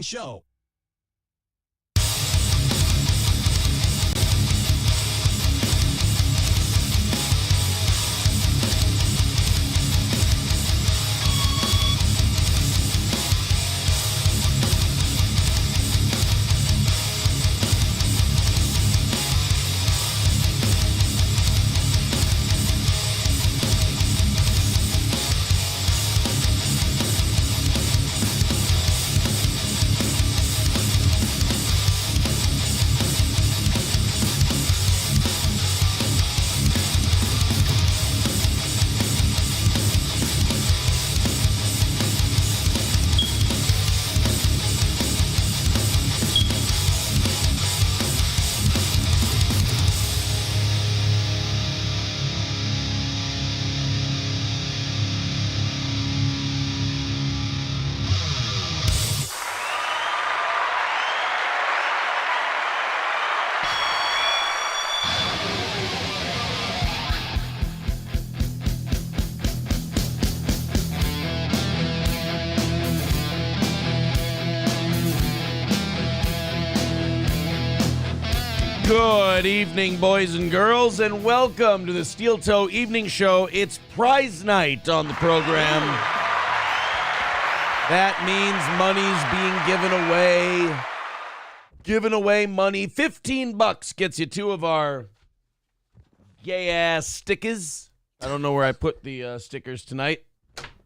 show. Good evening, boys and girls, and welcome to the Steel Toe Evening Show. It's prize night on the program. That means money's being given away. Giving away money. $15 gets you two of our gay-ass stickers. I don't know where I put the stickers tonight.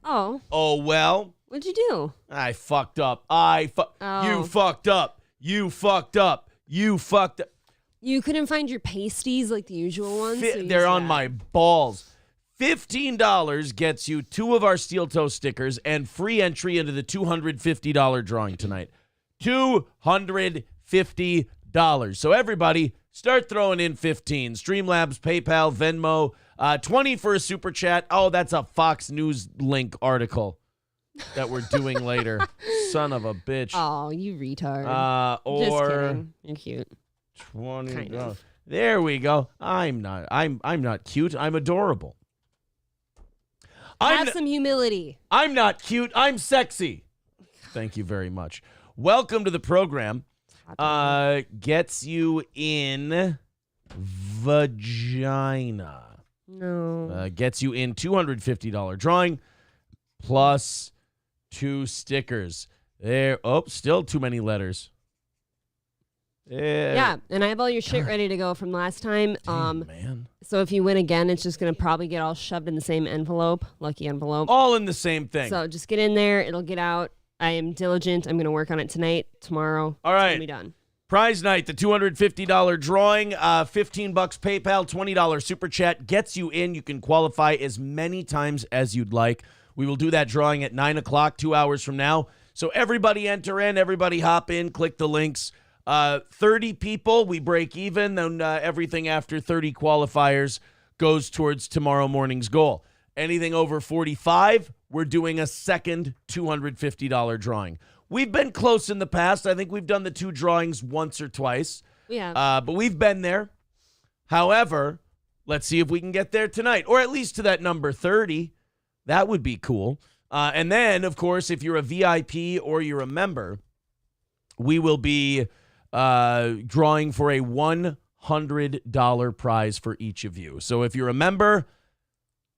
Oh. Oh, well. What'd you do? I fucked up. You fucked up. You fucked up. You fucked up. You couldn't find your pasties like the usual ones? They're on my balls. $15 gets you two of our steel toe stickers and free entry into the $250 drawing tonight. $250. So everybody, start throwing in 15. Streamlabs, PayPal, Venmo, 20 for a super chat. Oh, that's a Fox News link article that we're doing later. Son of a bitch. Oh, you retard. Or just kidding. You're cute. $20. Kind of. There we go. I'm not cute. I'm adorable. Have some humility. I'm not cute. I'm sexy. Thank you very much. Welcome to the program. Gets you in vagina. No. Gets you in $250 drawing plus 2 stickers. There. Oh, still too many letters. Yeah, and I have all your shit ready to go from last time. Damn, man. So if you win again, it's just going to probably get all shoved in the same envelope. Lucky envelope. All in the same thing. So just get in there. It'll get out. I am diligent. I'm going to work on it tonight, tomorrow. All right. It's going to be done. Prize night, the $250 drawing, $15 PayPal, $20 super chat gets you in. You can qualify as many times as you'd like. We will do that drawing at 9 o'clock, 2 hours from now. So everybody enter in, everybody hop in, click the links. 30 people, we break even. Then everything after 30 qualifiers goes towards tomorrow morning's goal. Anything over 45, we're doing a second $250 drawing. We've been close in the past. I think we've done the 2 drawings once or twice. Yeah. But we've been there. However, let's see if we can get there tonight, or at least to that number 30. That would be cool. And then, of course, if you're a VIP or you're a member, we will be drawing for a $100 prize for each of you. So if you're a member,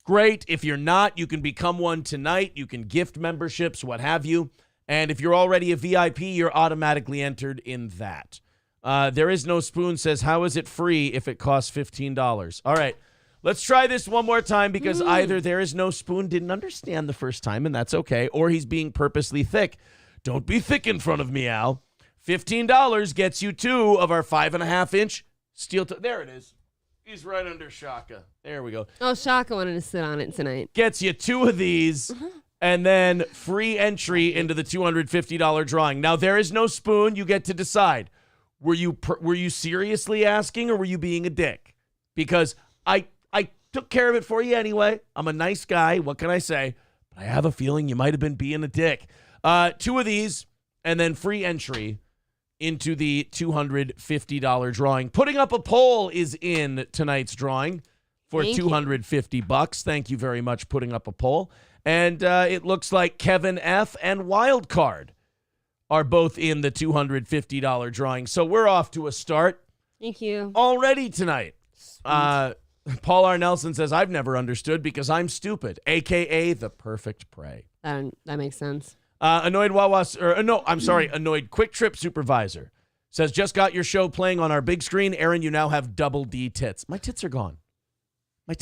great. If you're not, you can become one tonight. You can gift memberships, what have you. And if you're already a VIP, you're automatically entered in that. There is no spoon says, how is it free if it costs $15? All right, let's try this one more time because either there is no spoon didn't understand the first time, and that's okay, or he's being purposely thick. Don't be thick in front of me, Al. $15 gets you 2 of our 5.5-inch steel. There it is. He's right under Shaka. There we go. Oh, Shaka wanted to sit on it tonight. Gets you 2 of these, and then free entry into the $250 drawing. Now, there is no spoon. You get to decide. Were you seriously asking, or were you being a dick? Because I took care of it for you anyway. I'm a nice guy. What can I say? But I have a feeling you might have been being a dick. 2 of these, and then free entry into the $250 drawing. Putting up a poll is in tonight's drawing for $250. Thank you very much, putting up a poll. And it looks like Kevin F. and Wildcard are both in the $250 drawing. So we're off to a start Thank you. already tonight. Paul R. Nelson says, I've never understood because I'm stupid, a.k.a. the perfect prey. That makes sense. Annoyed Quick Trip Supervisor says, just got your show playing on our big screen. Aaron, you now have double D tits. My tits are gone. I'm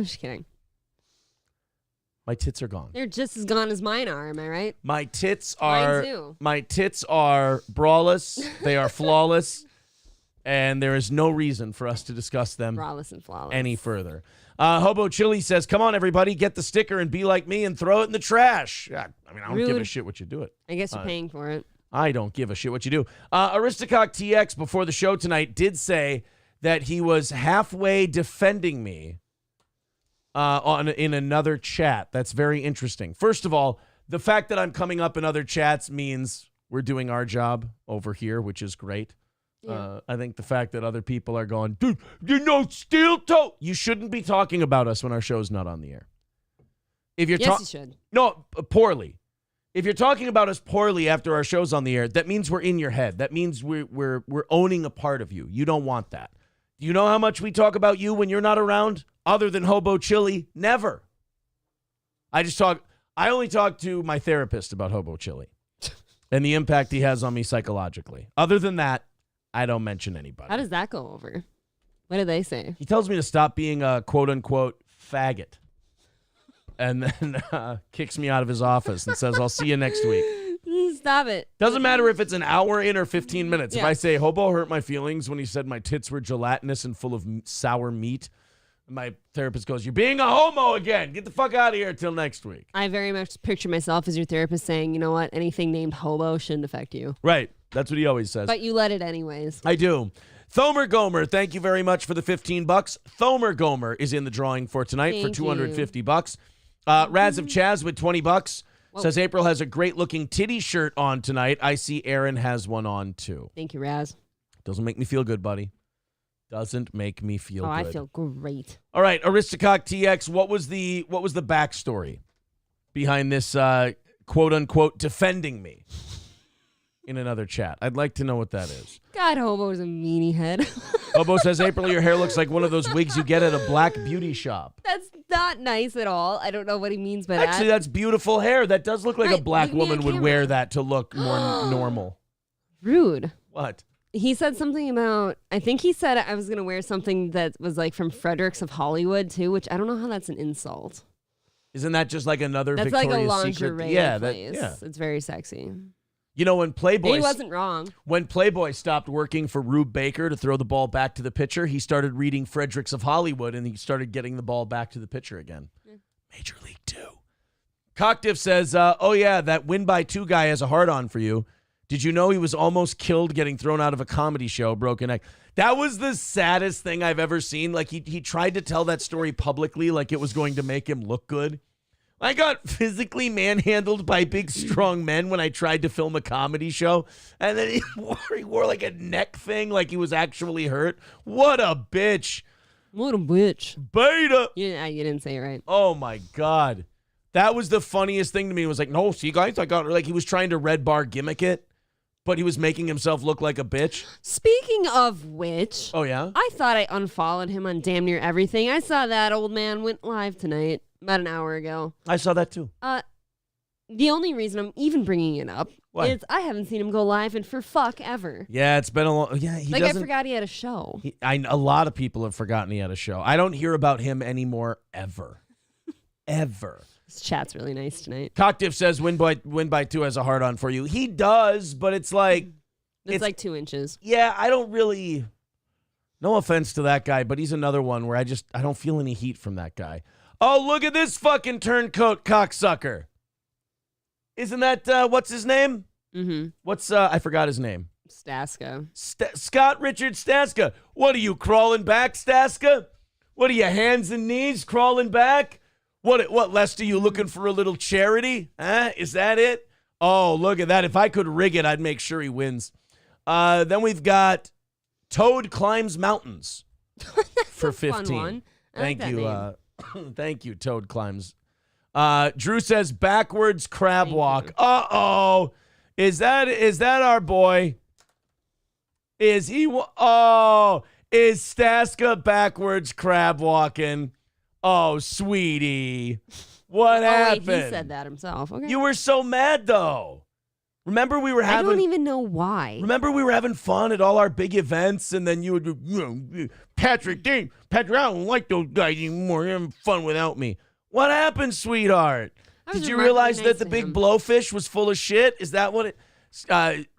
just kidding. My tits are gone. They're just as gone as mine are, am I right? My tits Mine too. are braless. They are flawless. And there is no reason for us to discuss them Braless and flawless. any further. Hobo Chili says, come on, everybody, get the sticker and be like me and throw it in the trash. I don't give a shit what you do it. I guess you're paying for it. I don't give a shit what you do. Aristocock TX before the show tonight did say that he was halfway defending me in another chat. That's very interesting. First of all, the fact that I'm coming up in other chats means we're doing our job over here, which is great. Yeah. I think the fact that other people are going, dude, steel toe. You shouldn't be talking about us when our show's not on the air. If you're Yes, you should. No, poorly. If you're talking about us poorly after our show's on the air, that means we're in your head. That means we're owning a part of you. You don't want that. Do you know how much we talk about you when you're not around? Other than Hobo Chili? Never. I only talk to my therapist about Hobo Chili and the impact he has on me psychologically. Other than that, I don't mention anybody. How does that go over? What do they say? He tells me to stop being a quote-unquote faggot and then kicks me out of his office and says, I'll see you next week. Stop it. Doesn't matter if it's an hour in or 15 minutes. Yeah. If I say, Hobo hurt my feelings when he said my tits were gelatinous and full of sour meat, my therapist goes, you're being a homo again. Get the fuck out of here until next week. I very much picture myself as your therapist saying, you know what, anything named hobo shouldn't affect you. Right. That's what he always says. But you let it anyways. I do. Thomer Gomer, thank you very much for the $15. Thomer Gomer is in the drawing for tonight for $250. Raz of Chaz with $20 says April has a great looking titty shirt on tonight. I see Aaron has one on too. Thank you, Raz. Doesn't make me feel good, buddy. Doesn't make me feel good. I feel great. All right, Aristocock TX, what was the backstory behind this quote unquote defending me in another chat? I'd like to know what that is. God, Hobo's a meanie head. Hobo says, April, your hair looks like one of those wigs you get at a black beauty shop. That's not nice at all. I don't know what he means by that. Actually, that's beautiful hair. That does look like a Right, black give me a woman would camera. wear that to look more normal. Rude. What? He said something about, I think he said I was going to wear something that was like from Fredericks of Hollywood too, which I don't know how that's an insult. Isn't that just like another That's Victoria's like a Secret? lingerie Yeah, place. yeah. It's very sexy. You know, when Playboy He wasn't wrong. When Playboy stopped working for Rube Baker to throw the ball back to the pitcher, he started reading Fredericks of Hollywood, and he started getting the ball back to the pitcher again. Yeah. Major League 2. Cockdiff says, oh, yeah, that win by 2 guy has a hard-on for you. Did you know he was almost killed getting thrown out of a comedy show, broken neck? That was the saddest thing I've ever seen. Like, he tried to tell that story publicly like it was going to make him look good. I got physically manhandled by big, strong men when I tried to film a comedy show. And then he wore like a neck thing like he was actually hurt. What a bitch. What a bitch. Beta. You didn't say it right. Oh, my God. That was the funniest thing to me. It was like, no, see, guys, I got like he was trying to red bar gimmick it, but he was making himself look like a bitch. Speaking of which. Oh, yeah? I thought I unfollowed him on damn near everything. I saw that old man went live tonight. About an hour ago. I saw that too. The only reason I'm even bringing it up is I haven't seen him go live in for fuck ever. Yeah, it's been a long. Yeah, he like doesn't. I forgot he had a show. A lot of people have forgotten he had a show. I don't hear about him anymore ever, ever. This chat's really nice tonight. Cockdiff says win by 2 has a hard on for you. He does, but it's like it's like 2 inches. Yeah, I don't really. No offense to that guy, but he's another one where I don't feel any heat from that guy. Oh, look at this fucking turncoat cocksucker. Isn't that, what's his name? Mm-hmm. I forgot his name. Staska. Scott Richard Staska. What are you, crawling back, Staska? What are you, hands and knees crawling back? What, Lester, you looking for a little charity? Huh? Is that it? Oh, look at that. If I could rig it, I'd make sure he wins. Then we've got Toad Climbs Mountains for 15. Fun one. Thank you. Thank you, Toad Climbs Drew says backwards crab walk. Uh-oh. Is that our boy? Is Staska backwards crab walking? Oh, sweetie. What happened? Wait, he said that himself. Okay. You were so mad, though. Remember we were I don't even know why. Remember we were having fun at all our big events, and then you would, Patrick, I don't like those guys anymore. They're having fun without me. What happened, sweetheart? Did you realize that the big blowfish was full of shit? Is that what it...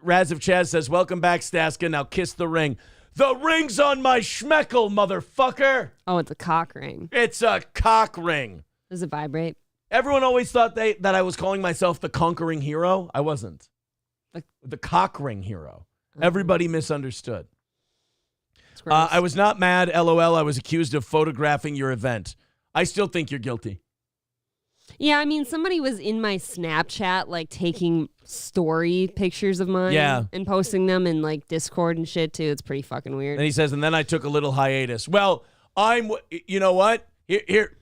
Raz of Chaz says, welcome back, Staska. Now kiss the ring. The ring's on my schmeckle, motherfucker. Oh, it's a cock ring. It's a cock ring. Does it vibrate? Everyone always thought that I was calling myself the conquering hero. I wasn't. The cock ring hero. Everybody misunderstood. I was not mad, LOL. I was accused of photographing your event. I still think you're guilty. Yeah, I mean, somebody was in my Snapchat, like, taking story pictures of mine and posting them in, like, Discord and shit, too. It's pretty fucking weird. And he says, and then I took a little hiatus. Well, you know what? Here,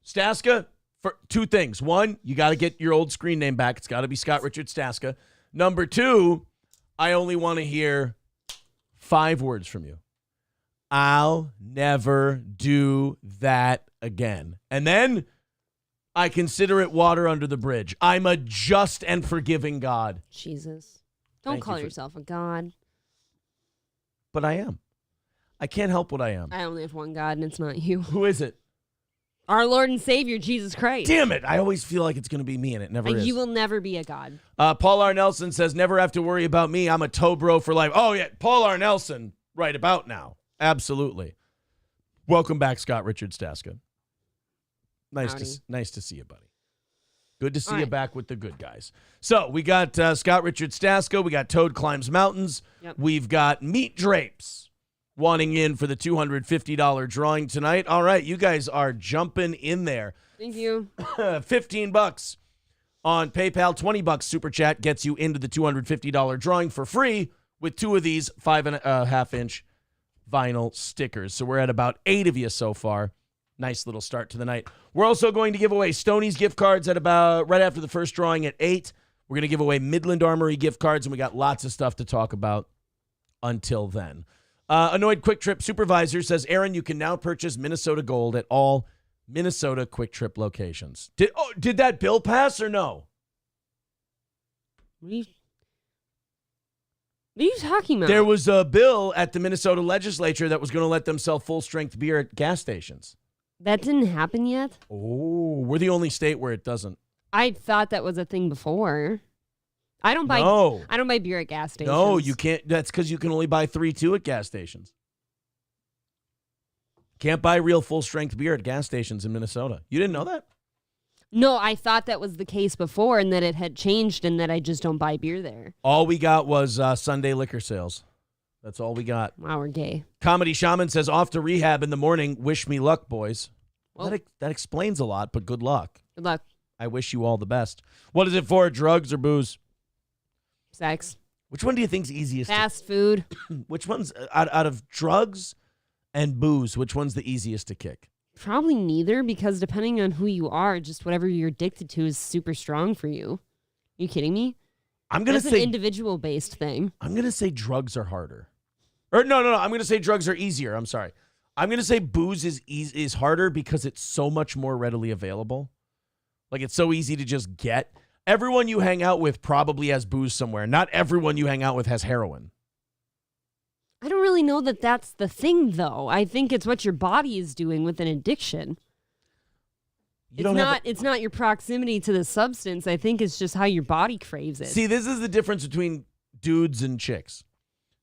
Staska, for two things. One, you got to get your old screen name back. It's got to be Scott Richard Staska. Number two, I only want to hear 5 words from you. I'll never do that again. And then I consider it water under the bridge. I'm a just and forgiving God. Jesus. Don't call yourself a God. But I am. I can't help what I am. I only have one God, and it's not you. Who is it? Our Lord and Savior, Jesus Christ. Damn it. I always feel like it's going to be me, and it never is. You will never be a God. Paul R. Nelson says, never have to worry about me. I'm a toe bro for life. Oh, yeah. Paul R. Nelson, right about now. Absolutely. Welcome back, Scott Richard Staska. Nice to see you, buddy. Good to see you back with the good guys. So we got Scott Richard Staska. We got Toad Climbs Mountains. Yep. We've got Meat Drapes wanting in for the $250 drawing tonight. All right, you guys are jumping in there. Thank you. $15 on PayPal. $20 Super Chat gets you into the $250 drawing for free with 2 of these 5.5-inch vinyl stickers. So we're at about 8 of you so far. Nice little start to the night. We're also going to give away Stoney's gift cards at about right after the first drawing at 8. We're going to give away Midland Armory gift cards, and we got lots of stuff to talk about until then. Annoyed Quick Trip Supervisor says, Aaron, you can now purchase Minnesota Gold at all Minnesota Quick Trip locations. Did that bill pass or no? What are you talking about? There was a bill at the Minnesota legislature that was going to let them sell full-strength beer at gas stations. That didn't happen yet? Oh, we're the only state where it doesn't. I thought that was a thing before. I don't buy beer at gas stations. No, you can't. That's because you can only buy 3.2 at gas stations. Can't buy real full-strength beer at gas stations in Minnesota. You didn't know that? No, I thought that was the case before and that it had changed and that I just don't buy beer there. All we got was Sunday liquor sales. That's all we got. Wow, we're gay. Comedy Shaman says, off to rehab in the morning. Wish me luck, boys. Well, that explains a lot, but good luck. Good luck. I wish you all the best. What is it for, drugs or booze? Sex. Which one do you think's easiest? Fast food. Which one's, out of drugs and booze, which one's the easiest to kick? Probably neither, because depending on who you are, just whatever you're addicted to is super strong for you. You kidding me? That's an individual-based thing. I'm going to say drugs are harder. Or no. I'm going to say drugs are easier. I'm sorry. I'm going to say booze is harder because it's so much more readily available. Like, it's so easy to just get. Everyone you hang out with probably has booze somewhere. Not everyone you hang out with has heroin. I don't really know that that's the thing, though. I think it's what your body is doing with an addiction. It's not your proximity to the substance. I think it's just how your body craves it. See, this is the difference between dudes and chicks.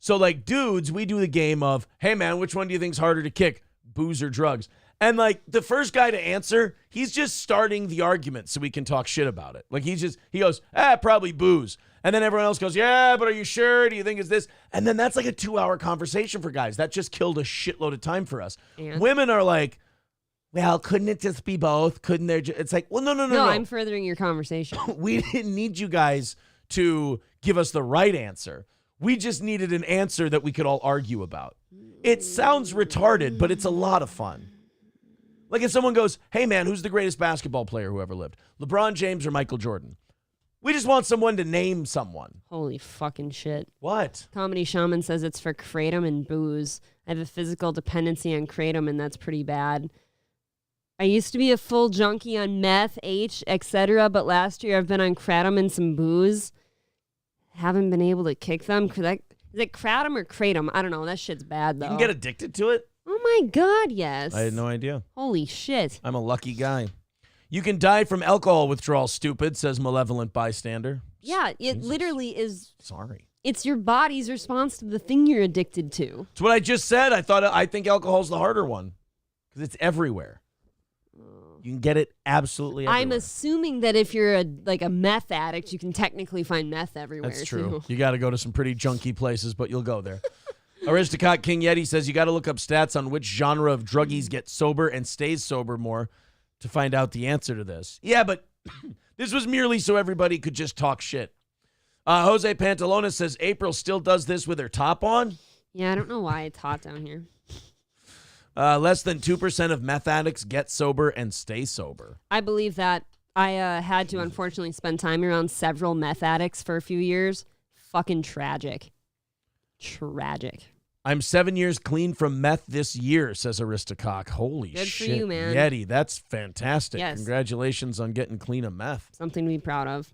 So, like, dudes, we do the game of, hey, man, which one do you think's harder to kick, booze or drugs? And, like, the first guy to answer, he's just starting the argument so we can talk shit about it. Like, he goes, probably booze. And then everyone else goes, yeah, but are you sure? Do you think it's this? And then that's like a 2-hour conversation for guys. That just killed a shitload of time for us. And women are like, well, couldn't it just be both? Couldn't there? It's like, well, no. No, I'm furthering your conversation. We didn't need you guys to give us the right answer. We just needed an answer that we could all argue about. It sounds retarded, but it's a lot of fun. Like if someone goes, hey, man, who's the greatest basketball player who ever lived? LeBron James or Michael Jordan? We just want someone to name someone. Holy fucking shit. What? Comedy Shaman says it's for kratom and booze. I have a physical dependency on kratom, and that's pretty bad. I used to be a full junkie on meth, H, etc., but last year I've been on kratom and some booze. Haven't been able to kick them. Is it kratom or kratom? I don't know. That shit's bad, though. You can get addicted to it? Oh, my God, yes. I had no idea. Holy shit. I'm a lucky guy. You can die from alcohol withdrawal, stupid, says malevolent bystander. Yeah, it Jesus. literally is. Sorry. It's your body's response to the thing you're addicted to. It's what I just said. I think alcohol's the harder one because it's everywhere. You can get it absolutely everywhere. I'm assuming that if you're a meth addict, you can technically find meth everywhere. That's true. Too. You got to go to some pretty junky places, but you'll go there. Aristocrat King Yeti says you got to look up stats on which genre of druggies get sober and stays sober more to find out the answer to this. Yeah, but this was merely so everybody could just talk shit. Jose Pantalona says April still does this with her top on. Yeah, I don't know why it's hot down here. Less than 2% of meth addicts get sober and stay sober. I believe that. I had to unfortunately spend time around several meth addicts for a few years. Fucking tragic. Tragic. I'm 7 years clean from meth this year, says Aristocock. Holy Good shit. for you, man. Yeti, that's fantastic. Yes. Congratulations on getting clean of meth. Something to be proud of.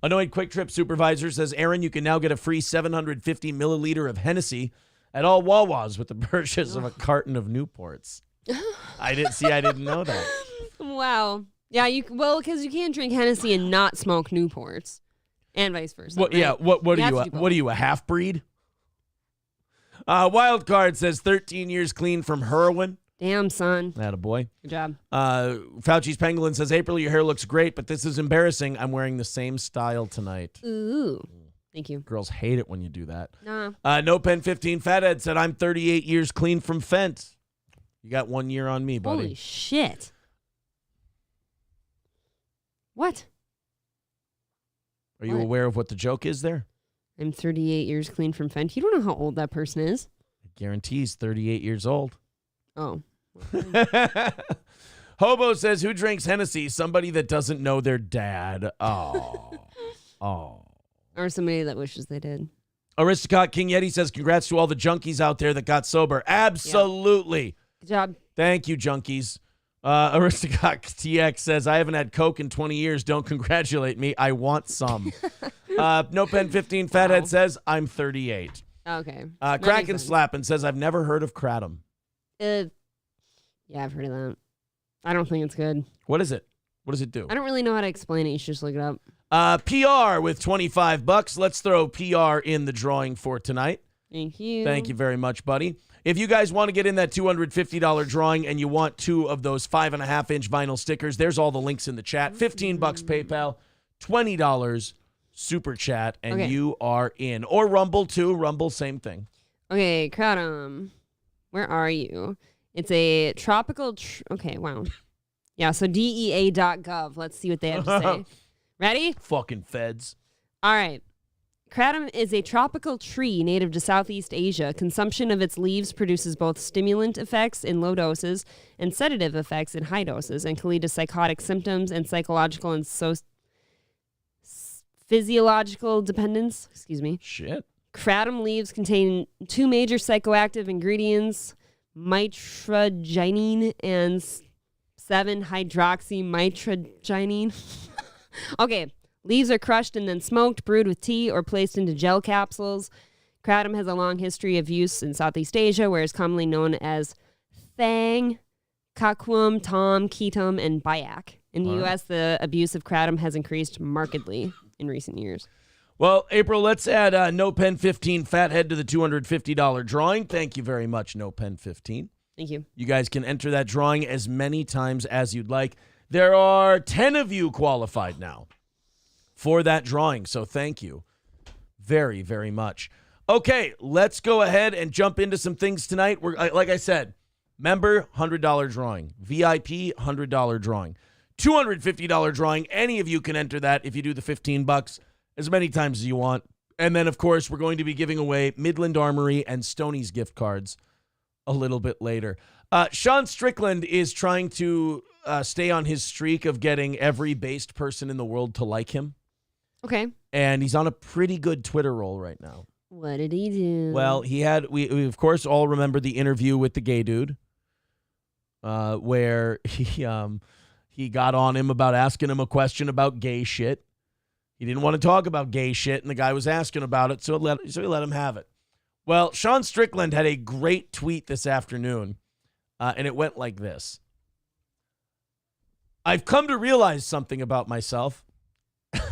Annoyed Quick Trip Supervisor says, Aaron, you can now get a free 750 milliliter of Hennessy at all Wawas with the purchase of a carton of Newports. I didn't know that. Wow. Yeah, because you can't drink Hennessy and not smoke Newports. And vice versa. What, right? Yeah, what are you, a half-breed? Wild Card says 13 years clean from heroin. Damn, son. Attaboy. Good job. Fauci's Pangolin says, April, your hair looks great, but this is embarrassing. I'm wearing the same style tonight. Ooh. Thank you. Girls hate it when you do that. Nah. No Pen 15 Fathead said, I'm 38 years clean from Fent. You got 1 year on me, buddy. Holy shit. What? Are you aware of what the joke is there? I'm 38 years clean from Fent. You don't know how old that person is. I guarantee he's 38 years old. Oh. Hobo says, who drinks Hennessy? Somebody that doesn't know their dad. Oh. Oh. Or somebody that wishes they did. Aristocrat King Yeti says, congrats to all the junkies out there that got sober. Absolutely. Yep. Good job. Thank you, junkies. Aristocrat TX says, I haven't had Coke in 20 years. Don't congratulate me. I want some. No Pen 15 Fathead says, I'm 38. Okay. Kraken Slappin' says, I've never heard of kratom. Yeah, I've heard of that. I don't think it's good. What is it? What does it do? I don't really know how to explain it. You should just look it up. PR with $25. Let's throw PR in the drawing for tonight. Thank you. Thank you very much, buddy. If you guys want to get in that $250 drawing and you want 2 of those 5.5-inch vinyl stickers, there's all the links in the chat. $15 PayPal, $20 Super Chat, and you are in. Or Rumble, too. Rumble, same thing. Okay, Kratom. Where are you? It's a tropical... okay, wow. Yeah, so DEA.gov. Let's see what they have to say. Ready? Fucking feds. All right. Kratom is a tropical tree native to Southeast Asia. Consumption of its leaves produces both stimulant effects in low doses and sedative effects in high doses and can lead to psychotic symptoms and psychological and physiological dependence. Excuse me. Shit. Kratom leaves contain 2 major psychoactive ingredients, mitragynine and 7-hydroxymitragynine. Okay. Leaves are crushed and then smoked, brewed with tea, or placed into gel capsules. Kratom has a long history of use in Southeast Asia, where it's commonly known as Thang, Kakwum, Tom, Ketum, and Bayak. In the U.S., the abuse of kratom has increased markedly in recent years. Well, April, let's add No Pen 15 Fathead to the $250 drawing. Thank you very much, No Pen 15. Thank you. You guys can enter that drawing as many times as you'd like. There are 10 of you qualified now for that drawing, so thank you very, very much. Okay, let's go ahead and jump into some things tonight. We're like I said, member, $100 drawing. VIP, $100 drawing. $250 drawing. Any of you can enter that if you do the $15 as many times as you want. And then, of course, we're going to be giving away Midland Armory and Stoney's gift cards a little bit later. Sean Strickland is trying to stay on his streak of getting every based person in the world to like him. Okay. And he's on a pretty good Twitter roll right now. What did he do? Well, we of course all remember the interview with the gay dude, where he got on him about asking him a question about gay shit. He didn't want to talk about gay shit, and the guy was asking about it, so he let him have it. Well, Sean Strickland had a great tweet this afternoon, and it went like this. I've come to realize something about myself.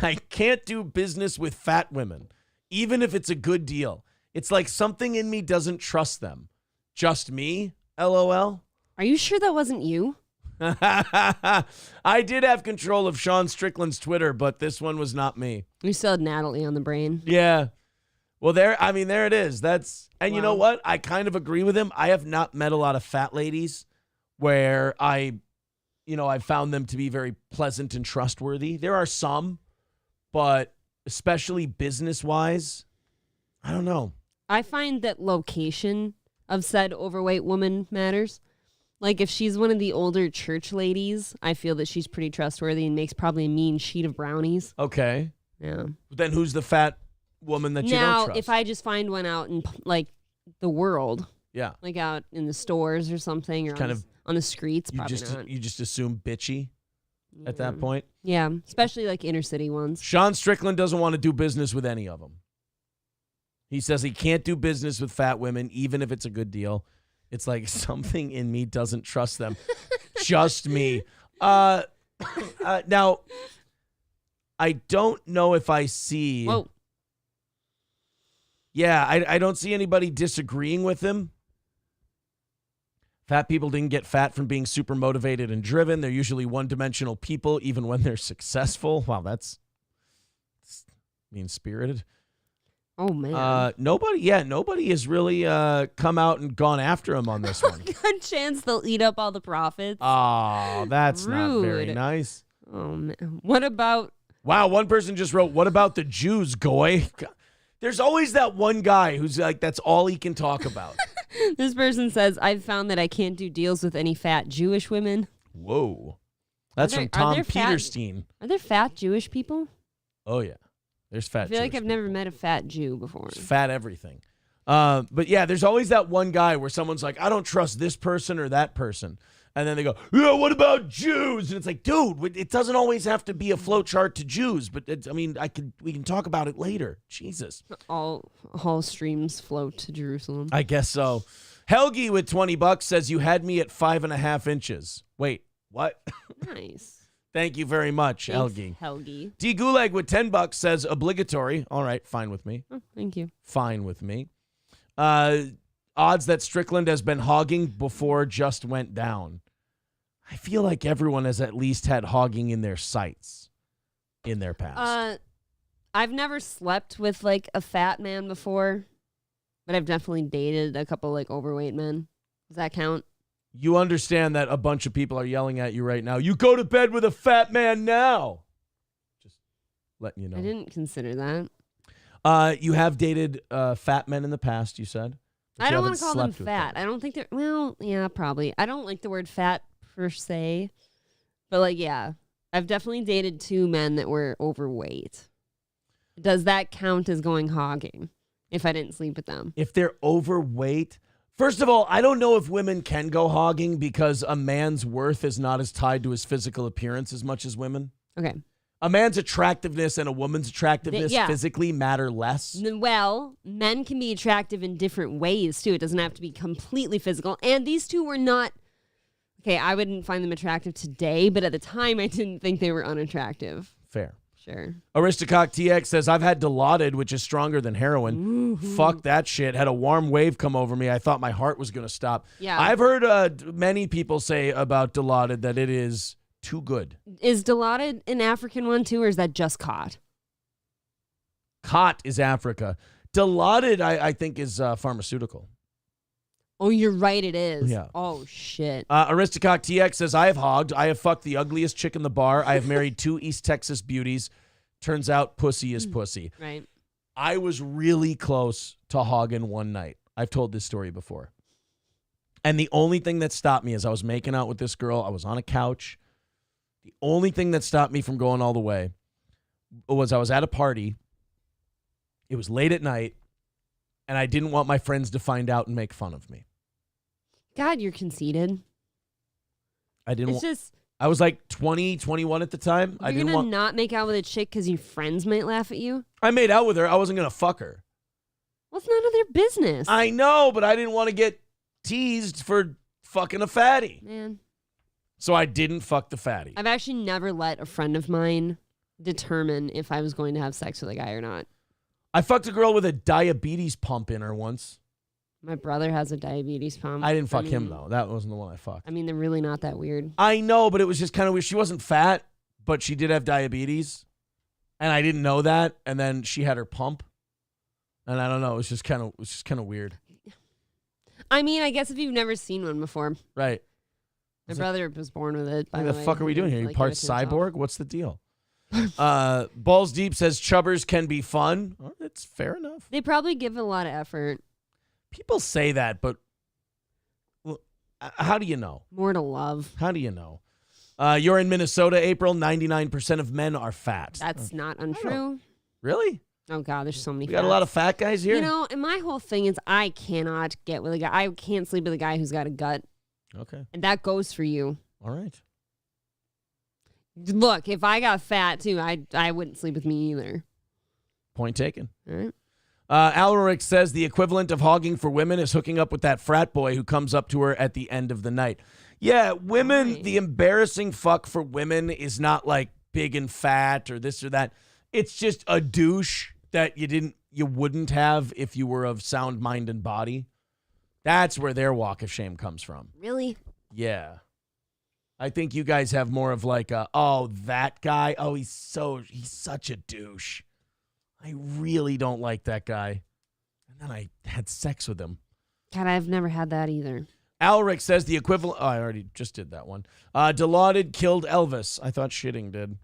I can't do business with fat women, even if it's a good deal. It's like something in me doesn't trust them. Just me? LOL. Are you sure that wasn't you? I did have control of Sean Strickland's Twitter, but this one was not me. You still had Natalie on the brain. Yeah. Well, there it is. And you know Wow. what? I kind of agree with him. I have not met a lot of fat ladies where I found them to be very pleasant and trustworthy. There are some, but especially business-wise, I don't know. I find that location of said overweight woman matters. Like, if she's one of the older church ladies, I feel that she's pretty trustworthy and makes probably a mean sheet of brownies. Okay. Yeah. Then who's the fat woman that you don't Now, trust? if I just find one out in, like, the world, yeah. like out in the stores or something, or Kind on, of- on the streets, You probably not. just assume bitchy at that point. Yeah, especially, like, inner city ones. Sean Strickland doesn't want to do business with any of them. He says he can't do business with fat women, even if it's a good deal. It's like something in me doesn't trust them. Just me. Now, I don't know if I see. Whoa. Yeah, I don't see anybody disagreeing with him. Fat people didn't get fat from being super motivated and driven. They're usually one-dimensional people, even when they're successful. Wow, that's mean-spirited. Oh, man. Nobody has really come out and gone after him on this one. Good chance they'll eat up all the profits. Oh, that's not very Rude. nice. Oh, man. What about... Wow, one person just wrote, what about the Jews, Goy? There's always that one guy who's like, that's all he can talk about. This person says, I've found that I can't do deals with any fat Jewish women. Whoa. That's Are from there- are Tom there fat- Peterstein. Are there fat Jewish people? Oh, yeah. There's fat I feel like Jewish I've never people. met a fat Jew before. There's fat everything. But yeah, there's always that one guy where someone's like, I don't trust this person or that person. And then they go, yeah, what about Jews? And it's like, dude, it doesn't always have to be a flow chart to Jews. But we can talk about it later. Jesus. All streams float to Jerusalem. I guess so. Helgi with $20 says you had me at 5.5 inches. Wait, what? Nice. Thank you very much, Thanks, Helgi. Helgi. D Gulag with $10 says obligatory. All right, fine with me. Oh, thank you. Fine with me. Odds that Strickland has been hogging before just went down. I feel like everyone has at least had hogging in their sights in their past. I've never slept with like a fat man before, but I've definitely dated a couple like overweight men. Does that count? You understand that a bunch of people are yelling at you right now. You go to bed with a fat man now. Just letting you know. I didn't consider that. You have dated fat men in the past, you said? But I you don't want haven't to call them slept with fat. I don't think they're, well, yeah, probably. I don't like the word fat per se, but like, yeah, I've definitely dated 2 men that were overweight. Does that count as going hogging if I didn't sleep with them? If they're overweight, first of all, I don't know if women can go hogging because a man's worth is not as tied to his physical appearance as much as women. Okay. A man's attractiveness and a woman's attractiveness Yeah. physically matter less. Well, men can be attractive in different ways, too. It doesn't have to be completely physical. And these 2 were not, okay, I wouldn't find them attractive today, but at the time, I didn't think they were unattractive. Fair. Sure. Aristocock TX says, I've had Dilaudid, which is stronger than heroin. Fuck that shit. Had a warm wave come over me. I thought my heart was going to stop. Yeah. I've heard many people say about Dilaudid that it is too good. Is Dilaudid an African one, too, or is that just caught? Cot is Africa. Dilaudid, I think, is pharmaceutical. Oh, you're right, it is. Yeah. Oh, shit. Aristocock TX says, I have hogged. I have fucked the ugliest chick in the bar. I have married 2 East Texas beauties. Turns out pussy is pussy. Right. I was really close to hogging one night. I've told this story before. And the only thing that stopped me is I was making out with this girl. I was on a couch. The only thing that stopped me from going all the way was I was at a party. It was late at night, and I didn't want my friends to find out and make fun of me. God, you're conceited. I didn't. It's just. I was like 20, 21 at the time. You're going to not make out with a chick because your friends might laugh at you? I made out with her. I wasn't going to fuck her. Well, it's none of their business. I know, but I didn't want to get teased for fucking a fatty. Man. So I didn't fuck the fatty. I've actually never let a friend of mine determine if I was going to have sex with a guy or not. I fucked a girl with a diabetes pump in her once. My brother has a diabetes pump. I didn't fuck him, though. That wasn't the one I fucked. I mean, they're really not that weird. I know, but it was just kind of weird. She wasn't fat, but she did have diabetes. And I didn't know that. And then she had her pump. And I don't know. It was just kind of weird. I mean, I guess if you've never seen one before. Right. My brother was born with it. What the fuck are we doing here? You part cyborg? What's the deal? Balls Deep says chubbers can be fun. Well, it's fair enough. They probably give a lot of effort. People say that, but how do you know? More to love. How do you know? You're in Minnesota, April. 99% of men are fat. That's not untrue. Really? Oh, God, there's so many We got a lot of fat guys here? You know, and my whole thing is I cannot get with a guy. I can't sleep with a guy who's got a gut. Okay. And that goes for you. All right. Look, if I got fat, too, I wouldn't sleep with me either. Point taken. All right. Alaric says the equivalent of hogging for women is hooking up with that frat boy who comes up to her at the end of the night. Yeah, women, Right. The embarrassing fuck for women is not like big and fat or this or that. It's just a douche that you wouldn't have if you were of sound mind and body. That's where their walk of shame comes from. Really? Yeah. I think you guys have more of like that guy. Oh, he's such a douche. I really don't like that guy. And then I had sex with him. God, I've never had that either. Alaric says the equivalent. Oh, I already just did that one. Dilaudid killed Elvis. I thought shitting did.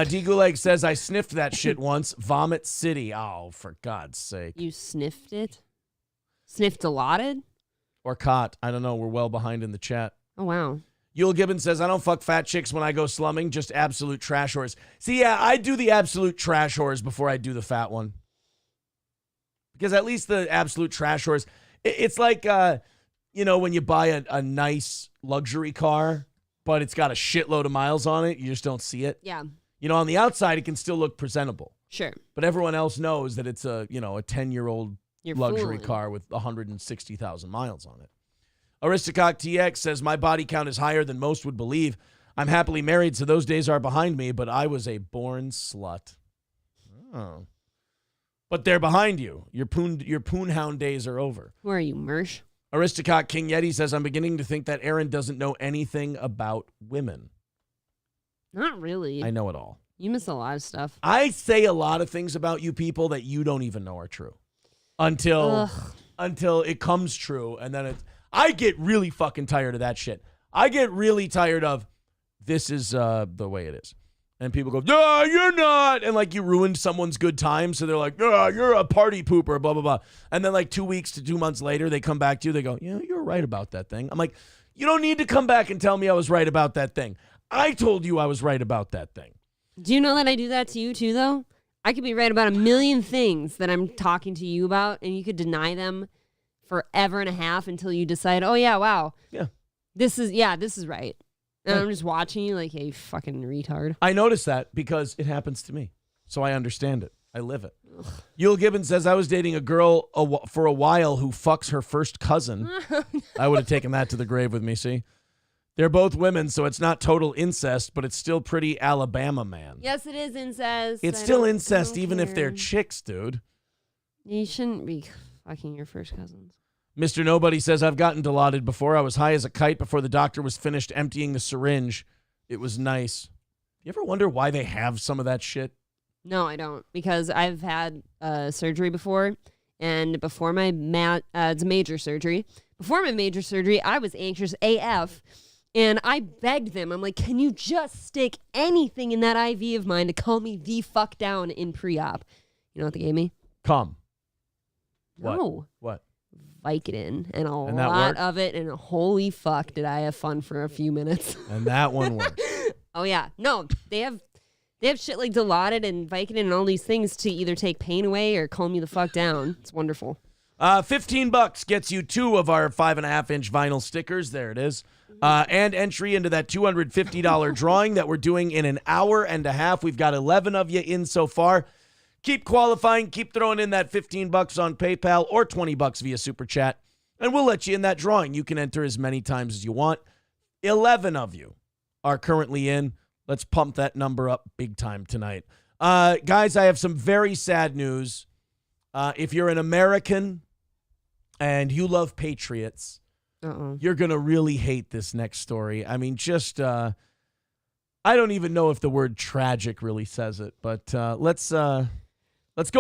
D. Gulag says I sniffed that shit once. Vomit City. Oh, for God's sake. You sniffed it? Sniffed allotted? Or caught. I don't know. We're well behind in the chat. Oh, wow. Yule Gibbons says, I don't fuck fat chicks when I go slumming, just absolute trash whores. See, yeah, I do the absolute trash whores before I do the fat one. Because at least the absolute trash whores, it's like, when you buy a nice luxury car, but it's got a shitload of miles on it, you just don't see it. Yeah. On the outside, it can still look presentable. Sure. But everyone else knows that it's a 10-year-old luxury fooling. car with 160,000 miles on it. Aristocock TX says, my body count is higher than most would believe. I'm happily married, so those days are behind me, but I was a born slut. Oh. But they're behind you. Your poonhound days are over. Who are you, Mersh? Aristocock King Yeti says, I'm beginning to think that Aaron doesn't know anything about women. Not really. I know it all. You miss a lot of stuff. I say a lot of things about you people that you don't even know are true. Until it comes true, and then I get really fucking tired of that shit. I get really tired of this is the way it is. And people go, no, you're not. And like you ruined someone's good time. So they're like, no, you're a party pooper, blah, blah, blah. And then like 2 weeks to 2 months later, they come back to you. They go, you're right about that thing. I'm like, you don't need to come back and tell me I was right about that thing. I told you I was right about that thing. Do you know that I do that to you too, though? I could be right about a million things that I'm talking to you about, and you could deny them forever and a half until you decide, oh, yeah, wow. Yeah. This is right. And I'm just watching you like, hey, you fucking retard. I noticed that because it happens to me. So I understand it. I live it. Yule Gibbons says, I was dating a girl for a while who fucks her first cousin. I would have taken that to the grave with me, see? They're both women, so it's not total incest, but it's still pretty Alabama, man. Yes, it is incest. It's still incest even if they're chicks, dude. You shouldn't be fucking your first cousins. Mr. Nobody says, I've gotten dilaudid before. I was high as a kite before the doctor was finished emptying the syringe. It was nice. You ever wonder why they have some of that shit? No, I don't, because I've had surgery before, and before my it's major surgery. Before my major surgery, I was anxious AF, and I begged them. I'm like, can you just stick anything in that IV of mine to calm me the fuck down in pre-op? You know what they gave me? Come. No. What? Vicodin and a that lot worked? of it. And holy fuck, did I have fun for a few minutes. And that one worked. Oh, yeah. No, they have shit like Dilaudid and Vicodin and all these things to either take pain away or calm you the fuck down. It's wonderful. $15 gets you 2 of our 5.5-inch vinyl stickers. There it is. And entry into that $250 drawing that we're doing in an hour and a half. We've got 11 of you in so far. Keep qualifying. Keep throwing in that $15 on PayPal or $20 via Super Chat, and we'll let you in that drawing. You can enter as many times as you want. 11 of you are currently in. Let's pump that number up big time tonight. Guys, I have some very sad news. If you're an American and you love Patriots, you're going to really hate this next story. I mean, just, I don't even know if the word tragic really says it, but let's go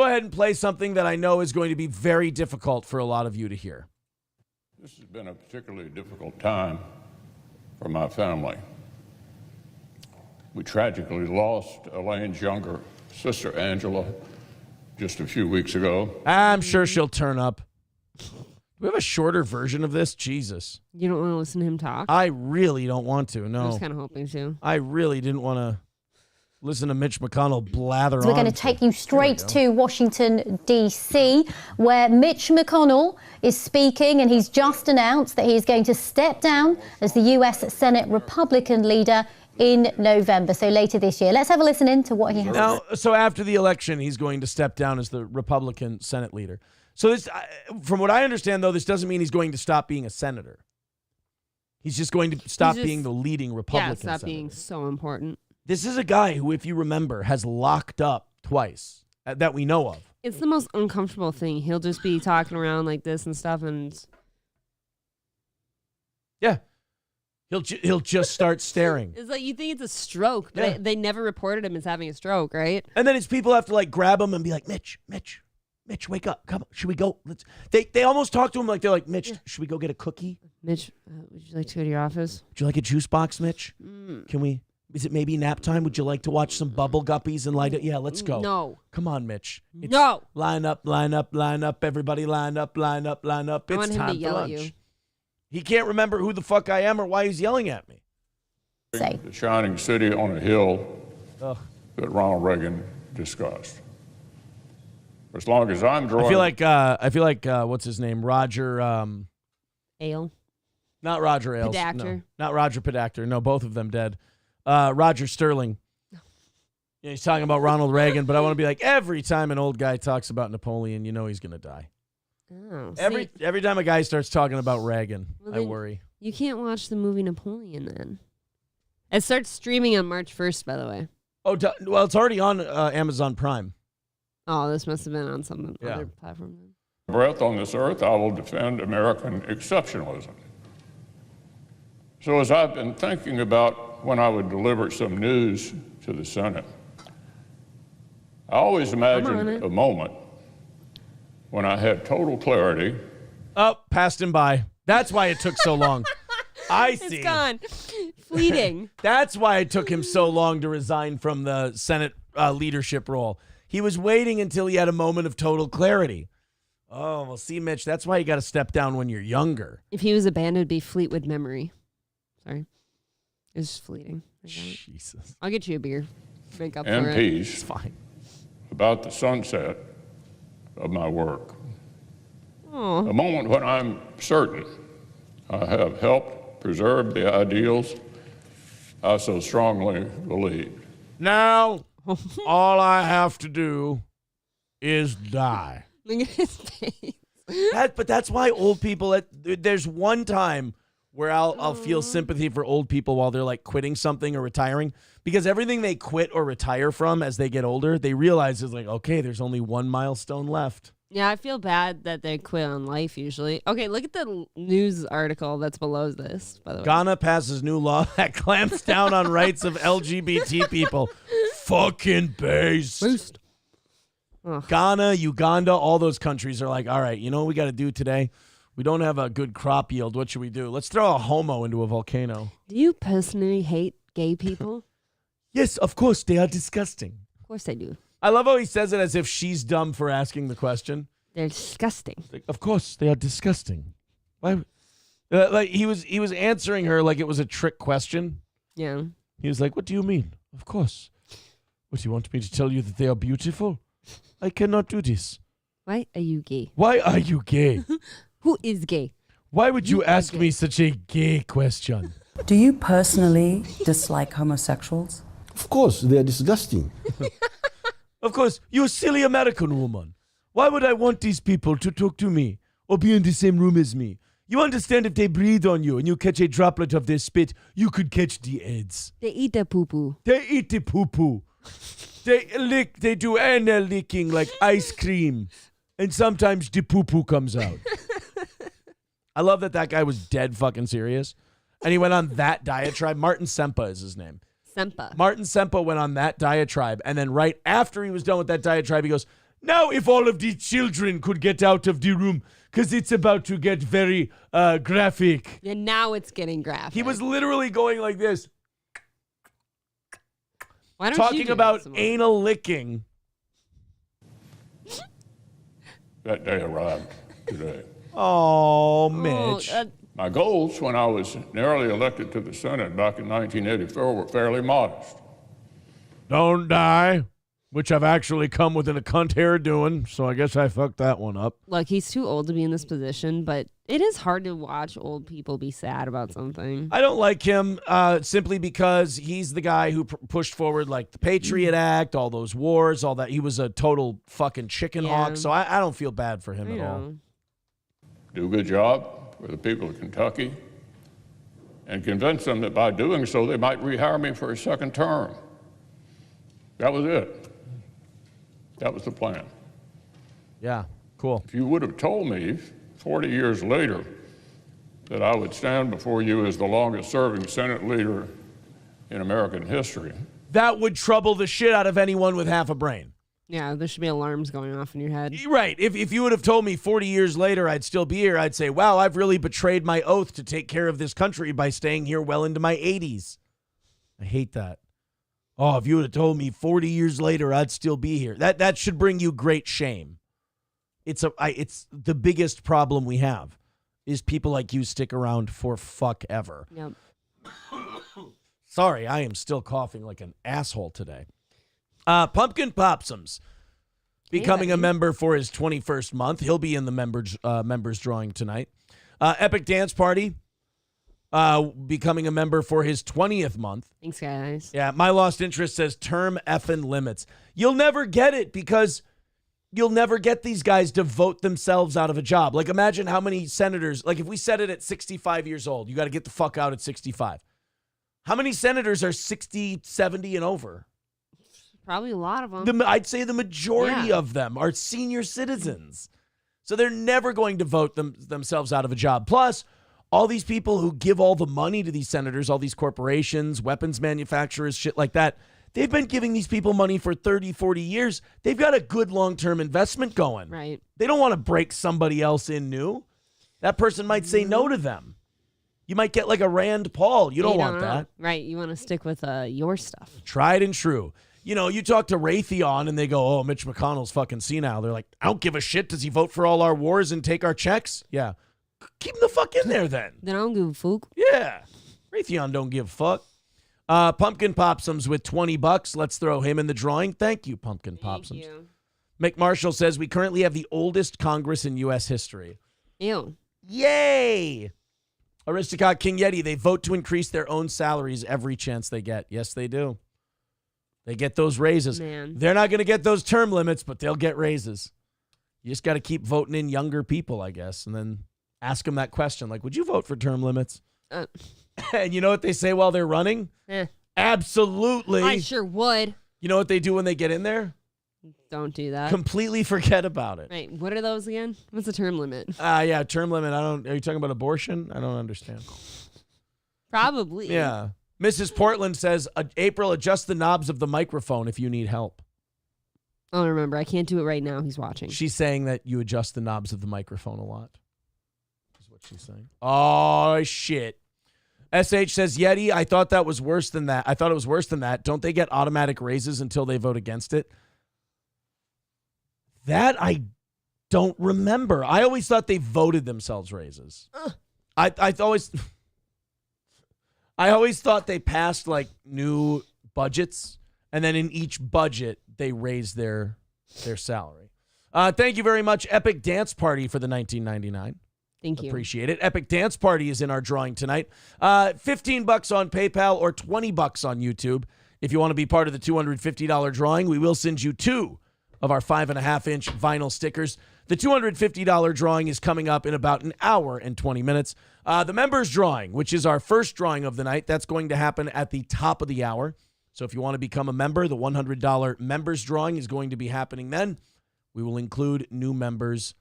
ahead and play something that I know is going to be very difficult for a lot of you to hear. This has been a particularly difficult time for my family. We tragically lost Elaine's younger sister, Angela, just a few weeks ago. I'm sure she'll turn up. Do we have a shorter version of this? Jesus. You don't want to listen to him talk? I really don't want to, I no. was kind of hoping to. I really didn't want to listen to Mitch McConnell blather on. We're going to take you straight to Washington, D.C., where Mitch McConnell is speaking, and he's just announced that he is going to step down as the U.S. Senate Republican leader in November, so later this year. Let's have a listen in to what he has to say. Now, so after the election, he's going to step down as the Republican Senate leader. So this, from what I understand, though, this doesn't mean he's going to stop being a senator. He's just going to stop being the leading Republican Yeah, stop senator. being so important. This is a guy who, if you remember, has locked up twice that we know of. It's the most uncomfortable thing. He'll just be talking around like this and stuff, and Yeah. He'll just start staring. it's like you think it's a stroke, but Yeah. they never reported him as having a stroke, right? And then his people have to like grab him and be like, Mitch, wake up. Come on. Should we go? They almost talk to him like they're like, Mitch, should we go get a cookie? Mitch, would you like to go to your office? Would you like a juice box, Mitch? Can we? Is it maybe nap time? Would you like to watch some Bubble Guppies and light it? Yeah, let's go. No. Come on, Mitch. It's No. Line up. Everybody line up. It's want him to time for yell at lunch. you. He can't remember who the fuck I am or why he's yelling at me. Say. The shining city on a hill Ugh. that Ronald Reagan discussed. For as long as I'm drawing... I feel like what's his name? Roger, Ale. not Roger Ailes. Podacter. No, not Roger Podacter. No, both of them dead. Roger Sterling. Yeah, he's talking about Ronald Reagan, but I want to be like, every time an old guy talks about Napoleon, you know he's going to die. Oh, Every time a guy starts talking about Reagan, Well, I then- worry. you can't watch the movie Napoleon then. It starts streaming on March 1st, by the way. Oh, well, it's already on Amazon Prime. Oh, this must have been on some Yeah. other platform then. breath on this earth, I will defend American exceptionalism. So as I've been thinking about when I would deliver some news to the Senate, I always on imagined it. a moment when I had total clarity. Oh, passed him by. That's why it took so long. I see. It's gone. Fleeting. That's why it took him so long to resign from the Senate leadership role. He was waiting until he had a moment of total clarity. Oh, well, see, Mitch, that's why you got to step down when you're younger. If he was a band, it'd be Fleetwood Memory. Sorry. It's just fleeting. I got it. Jesus. I'll get you a beer. Make up for it. It's MPs fine. about the sunset of my work. Oh, A moment when I'm certain I have helped preserve the ideals I so strongly believe. Now, all I have to do is die. look at his face. But that's why old people, there's one time where I'll feel sympathy for old people while they're like quitting something or retiring, because everything they quit or retire from as they get older, they realize is like, okay, there's only one milestone left. Yeah, I feel bad that they quit on life usually. Okay, look at the news article that's below this, by the way. Ghana passes new law that clamps down on rights of LGBT people. Fucking based. Boost. Ugh. Ghana, Uganda, all those countries are like, all right, you know what we got to do today? We don't have a good crop yield. What should we do? Let's throw a homo into a volcano. Do you personally hate gay people? Yes, of course, they are disgusting. Of course I do. I love how he says it as if she's dumb for asking the question. They're disgusting. Like, of course, they are disgusting. Why? Like he was answering her like it was a trick question. Yeah. He was like, "What do you mean? Of course. What, do you want me to tell you that they are beautiful? I cannot do this. Why are you gay? Why are you gay? Who is gay? Why would you You are ask gay. me such a gay question?" Do you personally dislike homosexuals? Of course, they are disgusting. Of course, you silly American woman. Why would I want these people to talk to me or be in the same room as me? You understand if they breathe on you and you catch a droplet of their spit, you could catch the AIDS. They eat the poo-poo. They eat the poo-poo. They do anal licking like ice cream. And sometimes the poo-poo comes out. I love that guy was dead fucking serious. And he went on that diatribe. Martin Sempa is his name. Sempa. Martin Sempa went on that diatribe. And then right after he was done with that diatribe, he goes, "Now if all of the children could get out of the room, because it's about to get very graphic." And now it's getting graphic. He was literally going like this, Why don't you talking do about that some more? anal licking. That day arrived today. Oh, Mitch. My goals when I was narrowly elected to the Senate back in 1984 were fairly modest. Don't die, which I've actually come within a cunt hair doing, so I guess I fucked that one up. Look, he's too old to be in this position, but it is hard to watch old people be sad about something. I don't like him simply because he's the guy who pushed forward like the Patriot Act, all those wars, all that. He was a total fucking chicken Yeah. hawk, so I don't feel bad for him I at all. know. Do a good job for the people of Kentucky and convince them that by doing so, they might rehire me for a second term. That was it. That was the plan. Yeah, cool. If you would have told me 40 years later that I would stand before you as the longest serving Senate leader in American history, That would trouble the shit out of anyone with half a brain. Yeah, there should be alarms going off in your head. Right. If you would have told me 40 years later I'd still be here, I'd say, wow, I've really betrayed my oath to take care of this country by staying here well into my 80s. I hate that. Oh, if you would have told me 40 years later I'd still be here. That should bring you great shame. It's the biggest problem we have is people like you stick around for fuck ever. Yep. Sorry, I am still coughing like an asshole today. Pumpkin Popsums becoming a member for his 21st month. He'll be in the members drawing tonight. Epic Dance Party becoming a member for his 20th month. Thanks, guys. Yeah, My Lost Interest says term effing limits. You'll never get it because you'll never get these guys to vote themselves out of a job. Like imagine how many senators, like if we set it at 65 years old, you got to get the fuck out at 65. How many senators are 60, 70 and over? Probably a lot of them. I'd say the majority of them are senior citizens. So they're never going to vote themselves out of a job. Plus, all these people who give all the money to these senators, all these corporations, weapons manufacturers, shit like that, they've been giving these people money for 30, 40 years. They've got a good long-term investment going. Right. They don't want to break somebody else in new. That person might say no to them. You might get like a Rand Paul. You don't want that. Right. You want to stick with your stuff. Tried and true. You know, you talk to Raytheon and they go, oh, Mitch McConnell's fucking senile. They're like, I don't give a shit. Does he vote for all our wars and take our checks? Yeah. Keep him the fuck in there then. Then I don't give a fuck. Yeah. Raytheon don't give a fuck. Pumpkin Popsums with $20. Let's throw him in the drawing. Thank you, Pumpkin Popsums. Thank you. McMarshall says we currently have the oldest Congress in U.S. history. Ew. Yay! Aristocrat King Yeti, they vote to increase their own salaries every chance they get. Yes, they do. They get those raises. Man. They're not going to get those term limits, but they'll get raises. You just got to keep voting in younger people, I guess, and then ask them that question. Like, would you vote for term limits? And you know what they say while they're running? Absolutely. I sure would. You know what they do when they get in there? Don't do that. Completely forget about it. Right. What are those again? What's the term limit? Yeah, term limit. Are you talking about abortion? I don't understand. Probably. Yeah. Mrs. Portland says, April, adjust the knobs of the microphone if you need help. Oh, remember, I can't do it right now. He's watching. She's saying that you adjust the knobs of the microphone a lot. Is what she's saying. Oh, shit. SH says, Yeti, I thought that was worse than that. I thought it was worse than that. Don't they get automatic raises until they vote against it? That I don't remember. I always thought they voted themselves raises. I always thought they passed like new budgets, and then in each budget they raised their salary. Thank you very much, Epic Dance Party, for the $19.99. Thank you. Appreciate it. Epic Dance Party is in our drawing tonight. $15 on PayPal or $20 on YouTube. If you want to be part of the $250 drawing, we will send you 2 of our 5.5-inch vinyl stickers. The $250 drawing is coming up in about an hour and 20 minutes. The members drawing, which is our first drawing of the night, that's going to happen at the top of the hour. So if you want to become a member, the $100 members drawing is going to be happening then. We will include new members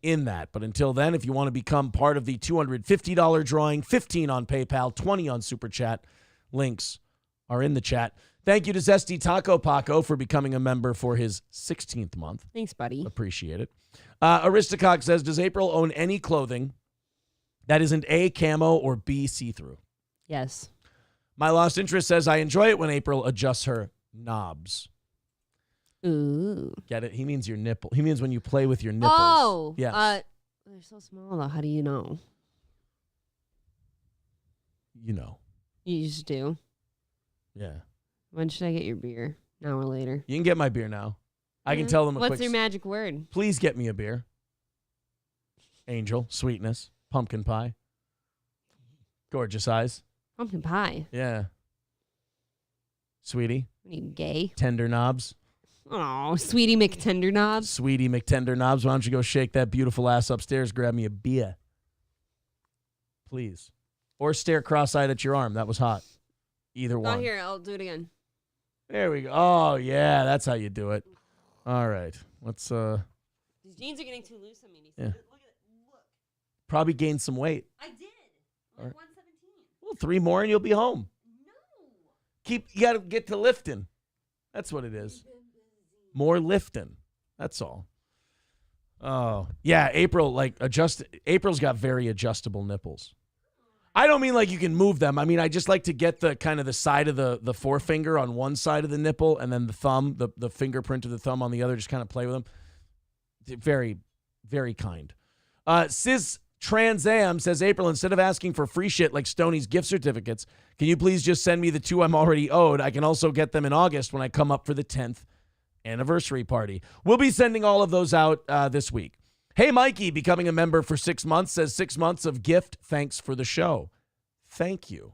in that. But until then, if you want to become part of the $250 drawing, $15 on PayPal, $20 on Super Chat, links are in the chat. Thank you to Zesty Taco Paco for becoming a member for his 16th month. Thanks, buddy. Appreciate it. Aristocock says, does April own any clothing that isn't A, camo, or B, see-through? Yes. My Lost Interest says, I enjoy it when April adjusts her knobs. Ooh. Get it? He means your nipple. He means when you play with your nipples. Oh. Yes. They're so small, though. How do you know? You know. You just do. Yeah. When should I get your beer? Now or later? You can get my beer now. I can tell them What's your magic word? Please get me a beer. Angel, sweetness, pumpkin pie. Gorgeous eyes. Pumpkin pie. Yeah. Sweetie. What are you, gay? Tender knobs. Oh, Sweetie McTender knobs. Sweetie McTender knobs. Why don't you go shake that beautiful ass upstairs, grab me a beer. Please. Or stare cross-eyed at your arm. That was hot. Either one. Oh, here, I'll do it again. There we go. Oh, yeah, that's how you do it. All right. Let's These jeans are getting too loose on me. Yeah. Look at it. Look. Probably gain some weight. I did. All right. 117. Well, 3 more and you'll be home. No. You got to get to lifting. That's what it is. More lifting. That's all. Oh, yeah, April's got very adjustable nipples. I don't mean like you can move them. I mean, I just like to get the kind of the side of the forefinger on one side of the nipple and then the thumb, the fingerprint of the thumb on the other, just kind of play with them. Very, very kind. Sis Trans Am says, April, instead of asking for free shit like Stoney's gift certificates, can you please just send me the 2 I'm already owed? I can also get them in August when I come up for the 10th anniversary party. We'll be sending all of those out this week. Hey, Mikey, becoming a member for 6 months, says 6 months of gift. Thanks for the show. Thank you,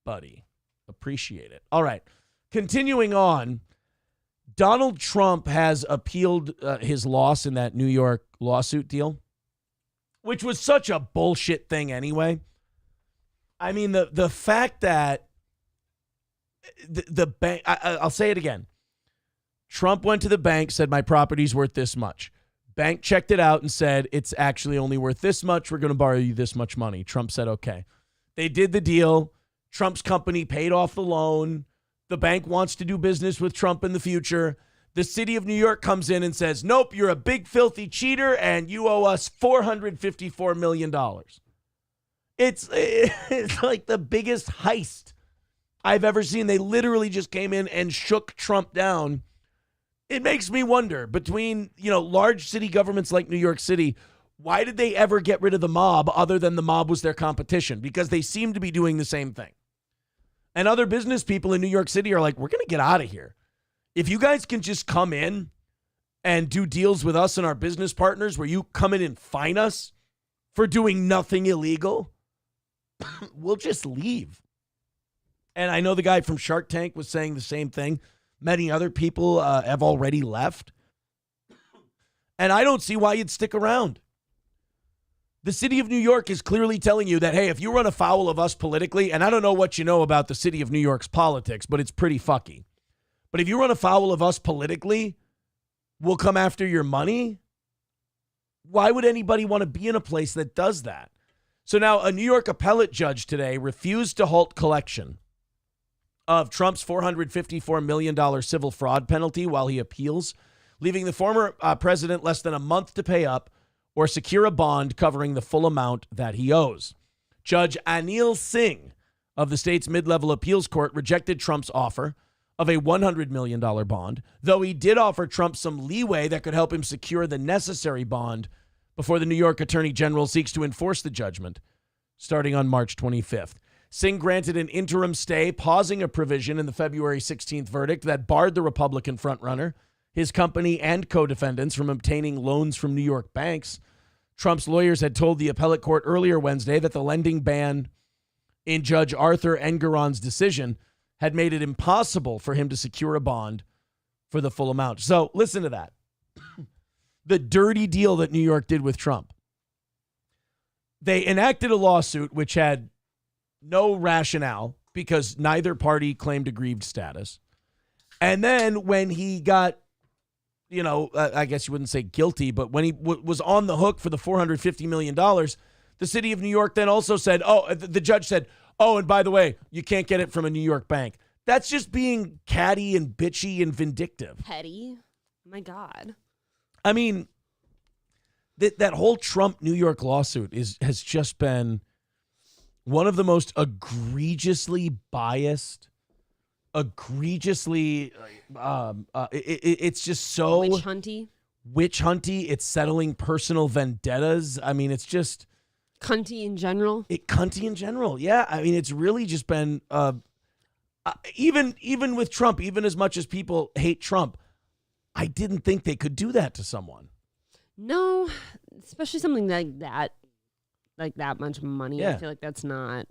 buddy. Appreciate it. All right. Continuing on, Donald Trump has appealed his loss in that New York lawsuit deal, which was such a bullshit thing anyway. I mean, the fact that the bank, I'll say it again. Trump went to the bank, said my property's worth this much. Bank checked it out and said, it's actually only worth this much. We're going to borrow you this much money. Trump said, okay. They did the deal. Trump's company paid off the loan. The bank wants to do business with Trump in the future. The city of New York comes in and says, nope, you're a big filthy cheater and you owe us $454 million. It's like the biggest heist I've ever seen. They literally just came in and shook Trump down. It makes me wonder, between, large city governments like New York City, why did they ever get rid of the mob other than the mob was their competition? Because they seem to be doing the same thing. And other business people in New York City are like, we're going to get out of here. If you guys can just come in and do deals with us and our business partners where you come in and fine us for doing nothing illegal, we'll just leave. And I know the guy from Shark Tank was saying the same thing. Many other people have already left. And I don't see why you'd stick around. The city of New York is clearly telling you that, hey, if you run afoul of us politically, and I don't know what you know about the city of New York's politics, but it's pretty fucky. But if you run afoul of us politically, we'll come after your money. Why would anybody want to be in a place that does that? So now a New York appellate judge today refused to halt collection of Trump's $454 million civil fraud penalty while he appeals, leaving the former president less than a month to pay up or secure a bond covering the full amount that he owes. Judge Anil Singh of the state's mid-level appeals court rejected Trump's offer of a $100 million bond, though he did offer Trump some leeway that could help him secure the necessary bond before the New York Attorney General seeks to enforce the judgment starting on March 25th. Singh granted an interim stay, pausing a provision in the February 16th verdict that barred the Republican frontrunner, his company, and co-defendants from obtaining loans from New York banks. Trump's lawyers had told the appellate court earlier Wednesday that the lending ban in Judge Arthur Engoron's decision had made it impossible for him to secure a bond for the full amount. So listen to that. The dirty deal that New York did with Trump. They enacted a lawsuit which had no rationale because neither party claimed aggrieved status. And then when he got, I guess you wouldn't say guilty, but when he was on the hook for the $450 million, the city of New York then also said, the judge said, and by the way, you can't get it from a New York bank. That's just being catty and bitchy and vindictive. Petty. My God. I mean, that whole Trump New York lawsuit has just been one of the most egregiously biased, it's just so witch hunty. It's settling personal vendettas. I mean, it's just cunty in general. Cunty in general. Yeah. I mean, it's really just been even with Trump, even as much as people hate Trump, I didn't think they could do that to someone. No, especially something like that much money. Yeah. I feel like that's not.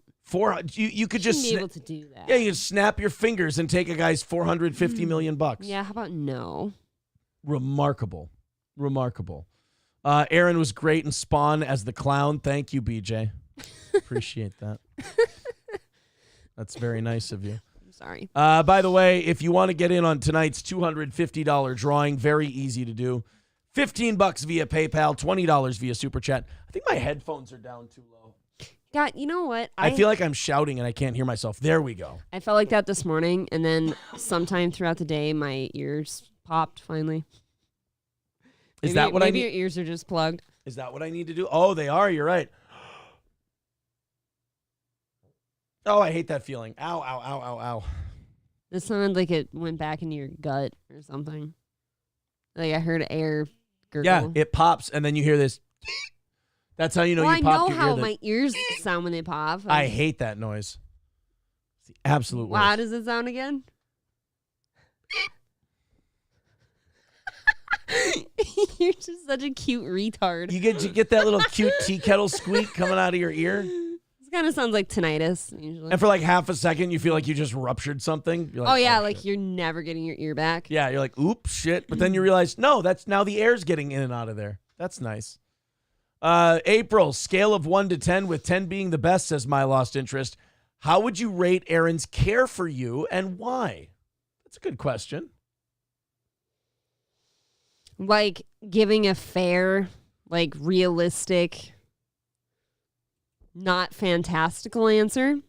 You could just be able to do that. Yeah, you snap your fingers and take a guy's $450 million. Yeah, how about no? Remarkable. Aaron was great in Spawn as the clown. Thank you, BJ. Appreciate that. That's very nice of you. I'm sorry. By the way, if you want to get in on tonight's $250 drawing, very easy to do. $15 via PayPal, $20 via Super Chat. I think my headphones are down too low. God, you know what? I feel like I'm shouting and I can't hear myself. There we go. I felt like that this morning, and then sometime throughout the day, my ears popped finally. Is that what I need? Maybe your ears are just plugged. Is that what I need to do? Oh, they are. You're right. Oh, I hate that feeling. Ow, ow, ow, ow, ow. This sounded like it went back into your gut or something. Like I heard air gurgle. Yeah, it pops, and then you hear this. That's how you know you popped your ear. I know how my ears sound when they pop. I hate that noise. It's the absolute worst. How does it sound again? You're just such a cute retard. You get that little cute tea kettle squeak coming out of your ear? This kind of sounds like tinnitus, usually. And for like half a second, you feel like you just ruptured something. You're like, like shit. You're never getting your ear back. Yeah, you're like, oops, shit. But then you realize, no, that's now the air's getting in and out of there. That's nice. April, scale of 1 to 10, with 10 being the best, says My Lost Interest. How would you rate Aaron's care for you and why? That's a good question. Like giving a fair, like realistic, not fantastical answer.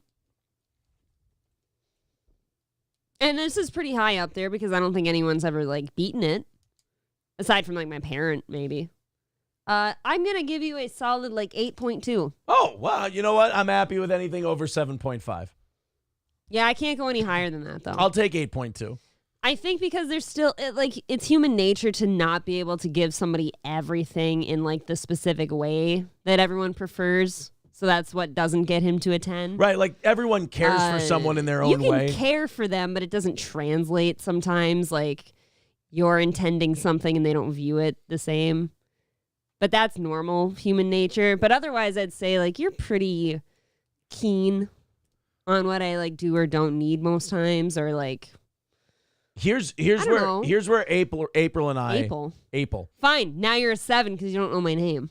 And this is pretty high up there because I don't think anyone's ever like beaten it. Aside from like my parent, maybe. I'm going to give you a solid like 8.2. Oh, wow. You know what? I'm happy with anything over 7.5. Yeah, I can't go any higher than that though. I'll take 8.2. I think because there's still it's human nature to not be able to give somebody everything in like the specific way that everyone prefers. So that's what doesn't get him to a 10. Right, like everyone cares for someone in their own way. You can care for them, but it doesn't translate sometimes. Like you're intending something and they don't view it the same. But that's normal human nature. But otherwise, I'd say like you're pretty keen on what I like do or don't need most times, or like. Here's where April and I. April. Fine. Now you're a 7 because you don't know my name.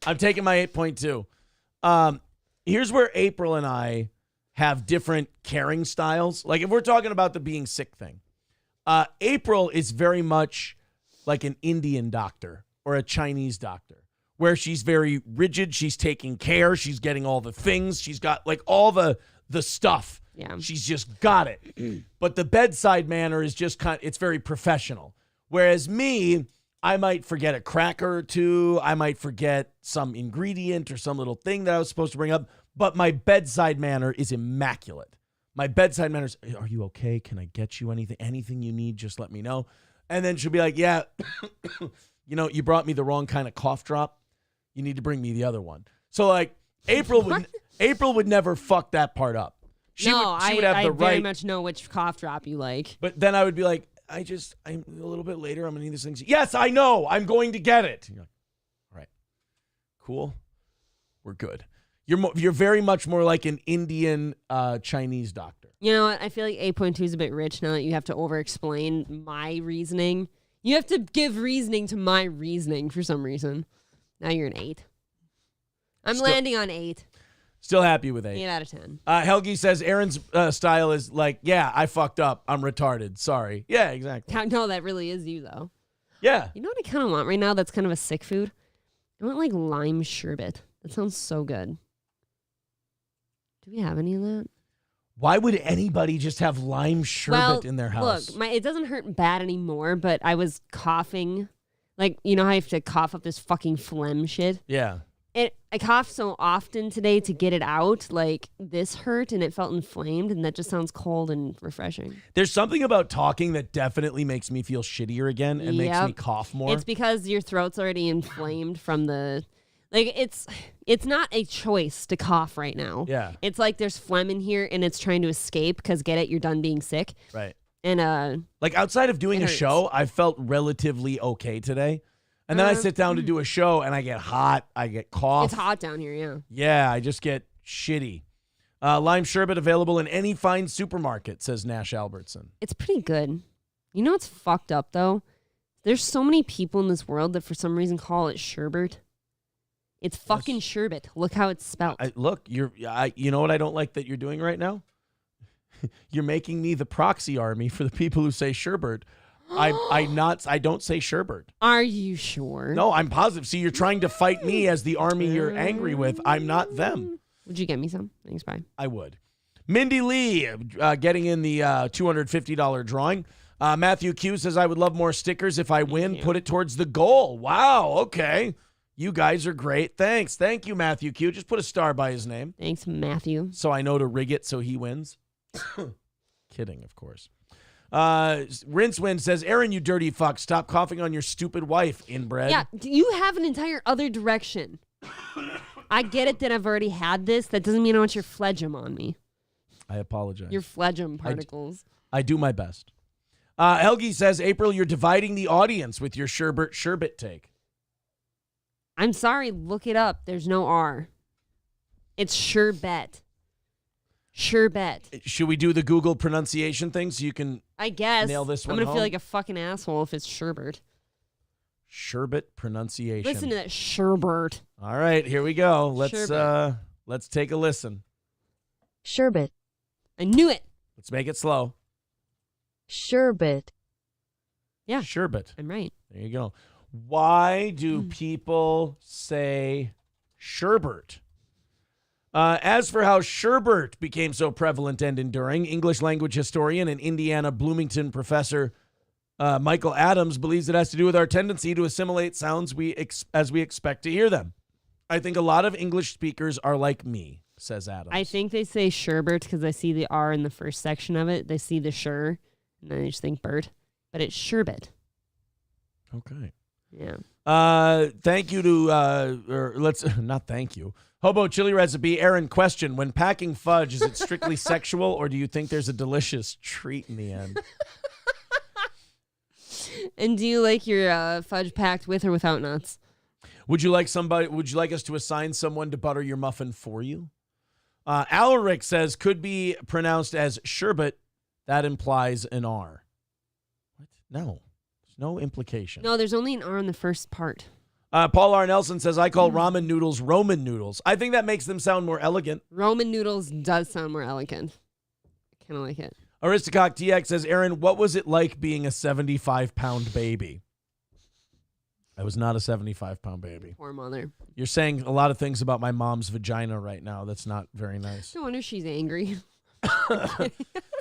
I'm taking my 8.2. Here's where April and I have different caring styles. Like if we're talking about the being sick thing, April is very much like an Indian doctor or a Chinese doctor, where she's very rigid. She's taking care. She's getting all the things. She's got like all the stuff. Yeah. She's just got it. But the bedside manner is just it's very professional. Whereas me, I might forget a cracker or two. I might forget some ingredient or some little thing that I was supposed to bring up. But my bedside manner is immaculate. My bedside manner is, are you okay? Can I get you anything? Anything you need, just let me know. And then she'll be like, yeah, you brought me the wrong kind of cough drop. You need to bring me the other one. So like April would never fuck that part up. She would have I the very right. much know which cough drop you like. But then I would be like, I'm a little bit later. I'm going to need this thing. Yes, I know. I'm going to get it. You're like, all right, cool. We're good. You're very much more like an Indian Chinese doctor. You know what? I feel like 8.2 is a bit rich now that you have to over-explain my reasoning. You have to give reasoning to my reasoning for some reason. Now you're an 8. I'm landing on 8. Still happy with 8. 8 out of 10. Helgi says Aaron's style is like, yeah, I fucked up. I'm retarded. Sorry. Yeah, exactly. No, that really is you, though. Yeah. You know what I kind of want right now that's kind of a sick food? I want like lime sherbet. That sounds so good. Do we have any of that? Why would anybody just have lime sherbet in their house? Look, it doesn't hurt bad anymore, but I was coughing. Like, you know how you have to cough up this fucking phlegm shit? Yeah. I coughed so often today to get it out. Like, this hurt and it felt inflamed, and that just sounds cold and refreshing. There's something about talking that definitely makes me feel shittier again and makes me cough more. It's because your throat's already inflamed from the... Like, it's not a choice to cough right now. Yeah. It's like there's phlegm in here, and it's trying to escape because, get it, you're done being sick. Right. And, like, outside of doing a show, I felt relatively okay today. And then I sit down to do a show, and I get hot. I get cough. It's hot down here, yeah. Yeah, I just get shitty. Lime sherbet available in any fine supermarket, says Nash Albertson. It's pretty good. You know what's fucked up, though? There's so many people in this world that for some reason call it sherbet. It's fucking sherbet. Look how it's spelled. Look, you know what I don't like that you're doing right now? You're making me the proxy army for the people who say sherbet. I don't say sherbet. Are you sure? No, I'm positive. See, you're trying to fight me as the army you're angry with. I'm not them. Would you get me some? Thanks, bye. I would. Mindy Lee getting in the $250 drawing. Matthew Q says, I would love more stickers. If I win, put it towards the goal. Wow, okay. You guys are great. Thanks. Thank you, Matthew Q. Just put a star by his name. Thanks, Matthew. So I know to rig it so he wins. Kidding, of course. Rincewind says, Aaron, you dirty fuck. Stop coughing on your stupid wife, inbred. Yeah, you have an entire other direction. I get it that I've already had this. That doesn't mean I want your phlegm on me. I apologize. Your phlegm particles. I do my best. Helgi says, April, you're dividing the audience with your sherbet take. I'm sorry, look it up. There's no R. It's sherbet. Sherbet. Should we do the Google pronunciation thing so you can I guess. nail this one I'm going to home? feel like a fucking asshole if it's sherbet. Sherbet pronunciation. Listen to that sherbet. All right, here we go. Sherbet. Let's take a listen. Sherbet. I knew it. Let's make it slow. Sherbet. Yeah. Sherbet. I'm right. There you go. Why do people say sherbet? As for how sherbet became so prevalent and enduring, English language historian and Indiana Bloomington professor Michael Adams believes it has to do with our tendency to assimilate sounds as we expect to hear them. I think a lot of English speakers are like me, says Adams. I think they say sherbet because I see the R in the first section of it. They see the sure, and then they just think Bert. But it's sherbet. Okay. Yeah. Thank you to, not thank you. Hobo Chili Recipe. Aaron, question. When packing fudge, is it strictly sexual, or do you think there's a delicious treat in the end? And do you like your fudge packed with or without nuts? Would you like us to assign someone to butter your muffin for you? Alaric says, could be pronounced as sherbet. That implies an R. What? No. There's no implication. No, there's only an R in the first part. Paul R. Nelson says, I call ramen noodles Roman noodles. I think that makes them sound more elegant. Roman noodles does sound more elegant. I kind of like it. Aristocock TX says, Aaron, what was it like being a 75-pound baby? I was not a 75-pound baby. Poor mother. You're saying a lot of things about my mom's vagina right now. That's not very nice. No wonder she's angry.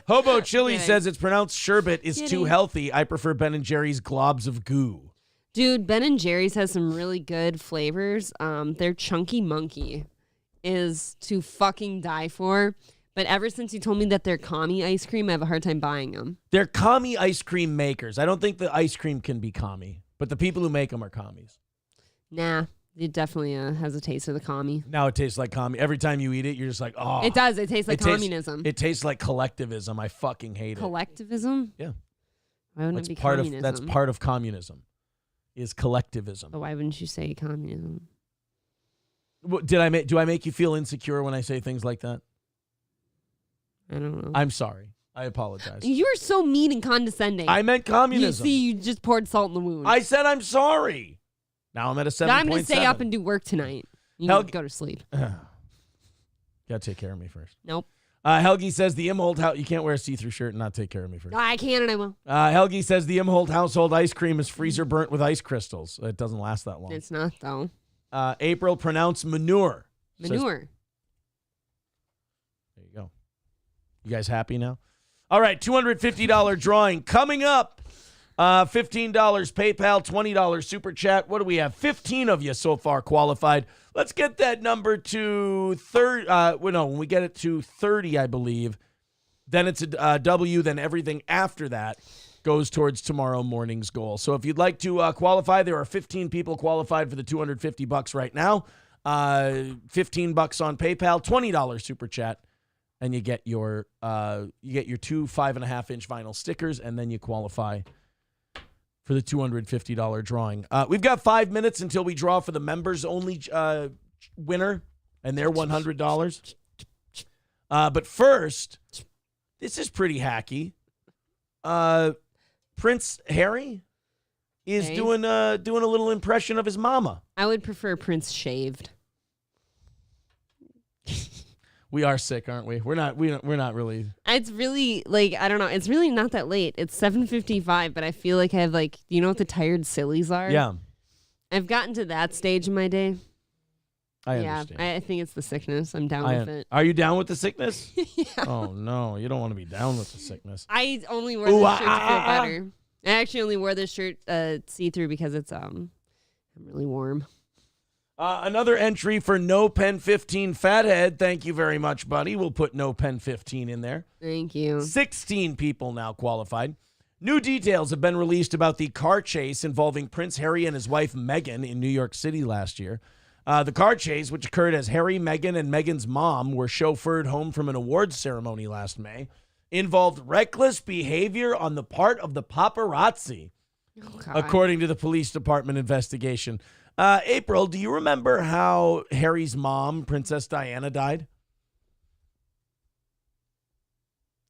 Hobo Chili Kidding. says it's pronounced sherbet is too Kidding. Healthy. I prefer Ben & Jerry's globs of goo. Dude, Ben & Jerry's has some really good flavors. Their Chunky Monkey is to fucking die for. But ever since you told me that they're commie ice cream, I have a hard time buying them. They're commie ice cream makers. I don't think the ice cream can be commie, but the people who make them are commies. Nah, it definitely has a taste of the commie. Now it tastes like commie. Every time you eat it, you're just like, oh. It does. It tastes like communism. It tastes like collectivism. I fucking hate it. Collectivism? Yeah. Why wouldn't That's it be part communism? of that's part of communism. Is collectivism. But why wouldn't you say communism? Do I make you feel insecure when I say things like that? I don't know. I'm sorry. I apologize. You are so mean and condescending. I meant communism. You just poured salt in the wound. I said I'm sorry. Now I'm at a 7.7. Now I'm going to stay up and do work tonight. You need to go to sleep. Gotta take care of me first. Nope. Helgi says the Imholt house. You can't wear a see-through shirt and not take care of me first. I can and I will. Helgi says the Imholt household ice cream is freezer burnt with ice crystals. It doesn't last that long. It's not, though. April pronounced manure. Manure. There you go. You guys happy now? All right, $250 drawing coming up. $15 PayPal, $20 Super Chat. What do we have? 15 of you so far qualified. Let's get that number to 30. When we get it to 30, I believe, then it's a W. Then everything after that goes towards tomorrow morning's goal. So if you'd like to qualify, there are 15 people qualified for the $250 right now. $15 on PayPal, $20 Super Chat. And you get your 2 5.5-inch vinyl stickers, and then you qualify for the $250 drawing. We've got 5 minutes until we draw for the members-only winner, and they're $100. But first, this is pretty hacky. Prince Harry is doing a little impression of his mama. I would prefer Prince shaved. We are sick, aren't we? We're not really. It's really I don't know. It's really not that late. It's 7:55, but I feel like I have you know what the tired sillies are? Yeah. I've gotten to that stage in my day. I understand. I think it's the sickness. I'm down with it. Are you down with the sickness? Yeah. Oh no, you don't want to be down with the sickness. I only wear this shirt to feel better. I actually only wore this shirt see-through because it's I'm really warm. Another entry for No Pen 15 Fathead. Thank you very much, buddy. We'll put No Pen 15 in there. Thank you. 16 people now qualified. New details have been released about the car chase involving Prince Harry and his wife Meghan in New York City last year. The car chase, which occurred as Harry, Meghan, and Meghan's mom were chauffeured home from an awards ceremony last May, involved reckless behavior on the part of the paparazzi, according to the police department investigation. April, do you remember how Harry's mom, Princess Diana, died?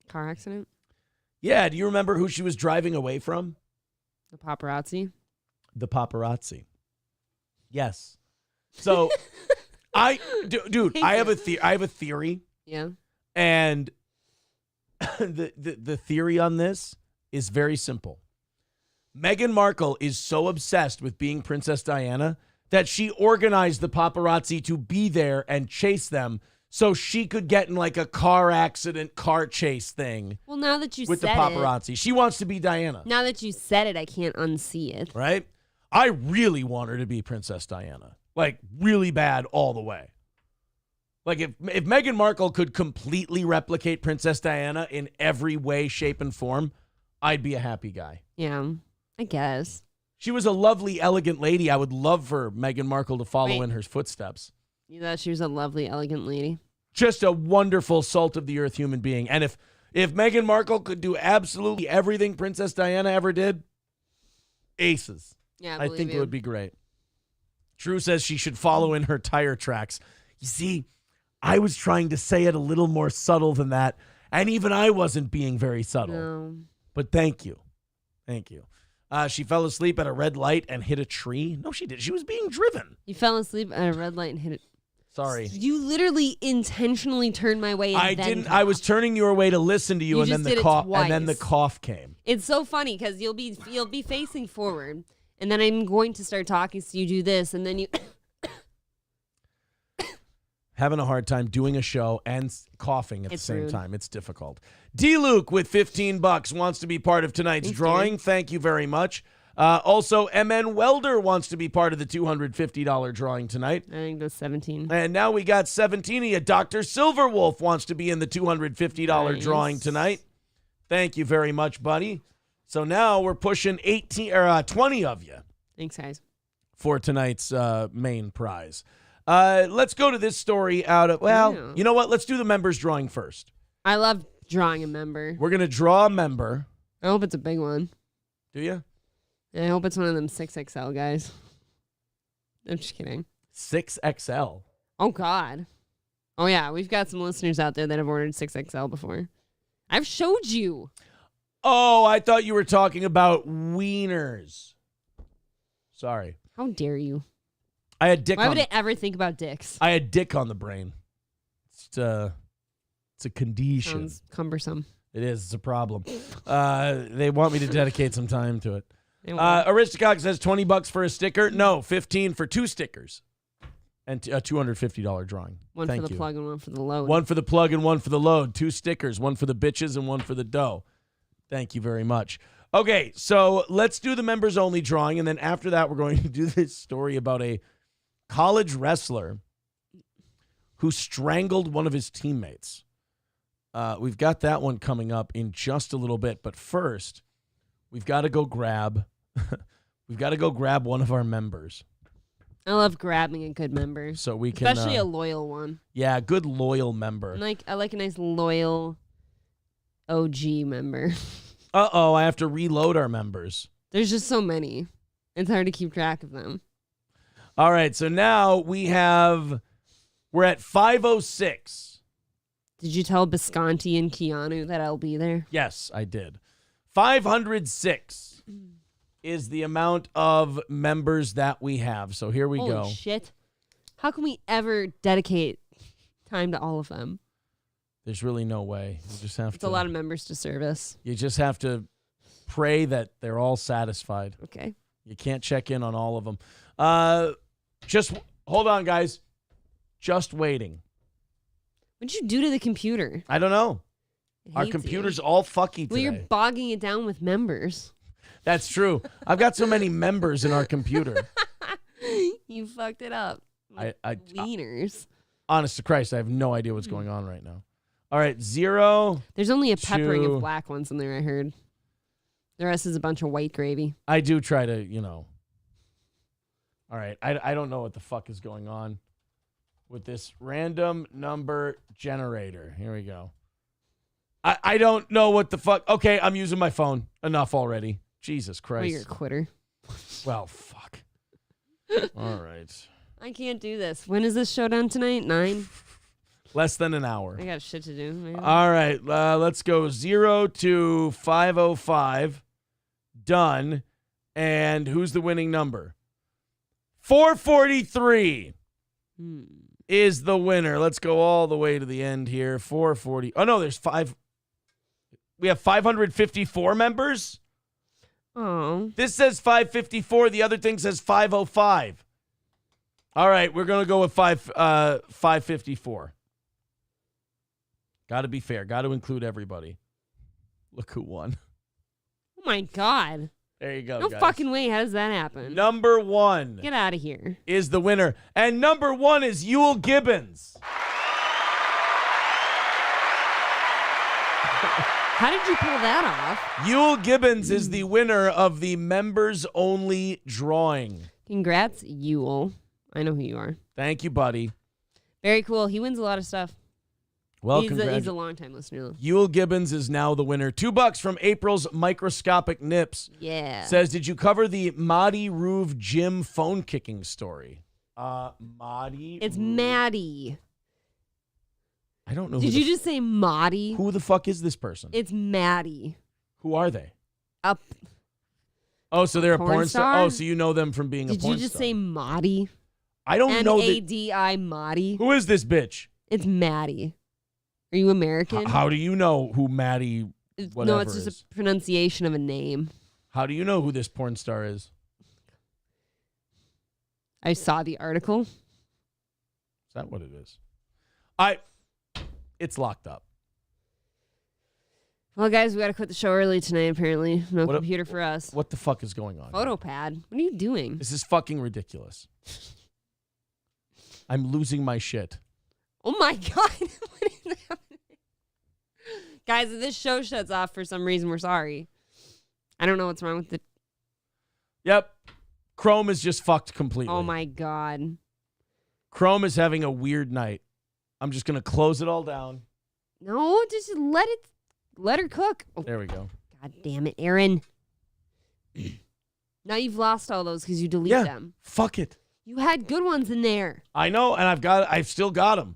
Car accident? Yeah, do you remember who she was driving away from? The paparazzi? The paparazzi. Yes. So, I have a theory. Yeah. And the theory on this is very simple. Meghan Markle is so obsessed with being Princess Diana that she organized the paparazzi to be there and chase them so she could get in a car accident, car chase thing. Well, now that you with said the paparazzi. She wants to be Diana. Now that you said it, I can't unsee it. Right? I really want her to be Princess Diana. Really bad all the way. If Meghan Markle could completely replicate Princess Diana in every way, shape, and form, I'd be a happy guy. Yeah. I guess. She was a lovely, elegant lady. I would love for Meghan Markle to follow in her footsteps. You thought she was a lovely, elegant lady? Just a wonderful, salt-of-the-earth human being. And if Meghan Markle could do absolutely everything Princess Diana ever did, aces. Yeah, I think it would be great. Drew says she should follow in her tire tracks. You see, I was trying to say it a little more subtle than that, and even I wasn't being very subtle. No. But thank you. Thank you. She fell asleep at a red light and hit a tree. No, she did. She was being driven. You fell asleep at a red light and hit it. Sorry. You literally intentionally turned my way. And I then didn't. coughed. I was turning your way to listen to you, and just then did the it cough. twice. And then the cough came. It's so funny because you'll be facing forward, and then I'm going to start talking. So you do this, and then you. Having a hard time doing a show and coughing at the same rude. time. It's difficult. D. Luke with $15 wants to be part of tonight's drawing. Dude. Thank you very much. Also, MN Welder wants to be part of the $250 drawing tonight. I think that's 17. And now we got 17 of you. Dr. Silverwolf wants to be in the $250 Nice. drawing tonight. Thank you very much, buddy. So now we're pushing 20 of you Thanks, guys. for tonight's main prize. Let's go to this story out of, Yeah. you know what? Let's do the members drawing first. I love drawing a member. We're going to draw a member. I hope it's a big one. Do you? And I hope it's one of them 6XL guys. I'm just kidding. 6XL. Oh, God. Oh, yeah. We've got some listeners out there that have ordered 6XL before. I've showed you. Oh, I thought you were talking about wieners. Sorry. How dare you? I had dick Why on would I ever think about dicks? I had dick on the brain. It's a condition. Sounds cumbersome. It is. It's a problem. They want me to dedicate some time to it. Anyway. Aristocock says $20 for a sticker. No, 15 for 2 stickers. And a $250 drawing. One Thank for the you. plug and one for the load. One for the plug and one for the load. 2 stickers. One for the bitches and one for the dough. Thank you very much. Okay, so let's do the members only drawing. And then after that, we're going to do this story about a college wrestler who strangled one of his teammates. We've got that one coming up in just a little bit. But first, we've got to go grab one of our members. I love grabbing a good member. So we can, Especially a loyal one. Yeah, a good loyal member. I like a nice loyal OG member. Uh-oh, I have to reload our members. There's just so many. It's hard to keep track of them. All right, so now we're at 506. Did you tell Bisconti and Keanu that I'll be there? Yes, I did. 506 is the amount of members that we have. So here we Holy go. shit. How can we ever dedicate time to all of them? There's really no way. You just have It's a lot of members to service. You just have to pray that they're all satisfied. Okay. You can't check in on all of them. Just hold on, guys. Just waiting. What'd you do to the computer? I don't know. I Our hate computer's you. all fucky today. Well, you're bogging it down with members. That's true. I've got so many members in our computer. You fucked it up. I Wieners. honest to Christ, I have no idea what's going on right now. All right, 0. There's only a peppering 2. of black ones in there, I heard. The rest is a bunch of white gravy. I do try to, All right, I don't know what the fuck is going on with this random number generator. Here we go. I don't know what the fuck. Okay, I'm using my phone. Enough already. Jesus Oh, Christ. you're a quitter. Well, fuck. All right. I can't do this. When is this showdown tonight? 9? Less than an hour. I got shit to do. Man. All right, let's go 0 to 505. Done. And who's the winning number? 443 is the winner. Let's go all the way to the end here. 440. Oh, no, there's 5. We have 554 members? Oh. This says 554. The other thing says 505. All right, we're going to go with 554. Got to be fair. Got to include everybody. Look who won. Oh, my God. There you go, No guys. fucking way. How does that happen? Number 1 Get out of here. is the winner. And number 1 is Yule Gibbons. How did you pull that off? Yule Gibbons is the winner of the members-only drawing. Congrats, Yule. I know who you are. Thank you, buddy. Very cool. He wins a lot of stuff. Well, he's congrats. a long-time listener. Yule Gibbons is now the winner. $2 from April's Microscopic Nips. Yeah. Says, did you cover the Maddie Roove gym phone kicking story? Maddie. It's Roove. Maddie. I don't know. Did you just say Maddie? Who the fuck is this person? It's Maddie. Who are they? Up. Oh, so they're a porn star? star? Oh, so you know them from being a Did porn you just star. say Maddie? I don't know that. Madi Maddie. Who is this bitch? It's Maddie. Are you American? How do you know who Maddie whatever No, it's just is? a pronunciation of a name. How do you know who this porn star is? I saw the article. Is that what it is? It's locked up. Well, guys, we got to quit the show early tonight, apparently. No computer for us. What the fuck is going on? Photopad? What are you doing? This is fucking ridiculous. I'm losing my shit. Oh, my God. What is happening? Guys, if this show shuts off for some reason, we're sorry. I don't know what's wrong with it. Yep. Chrome is just fucked completely. Oh, my God. Chrome is having a weird night. I'm just going to close it all down. No, just let her cook. Oh, there we go. God damn it, Aaron. Now you've lost all those because you deleted them. Fuck it. You had good ones in there. I know, and I've still got them.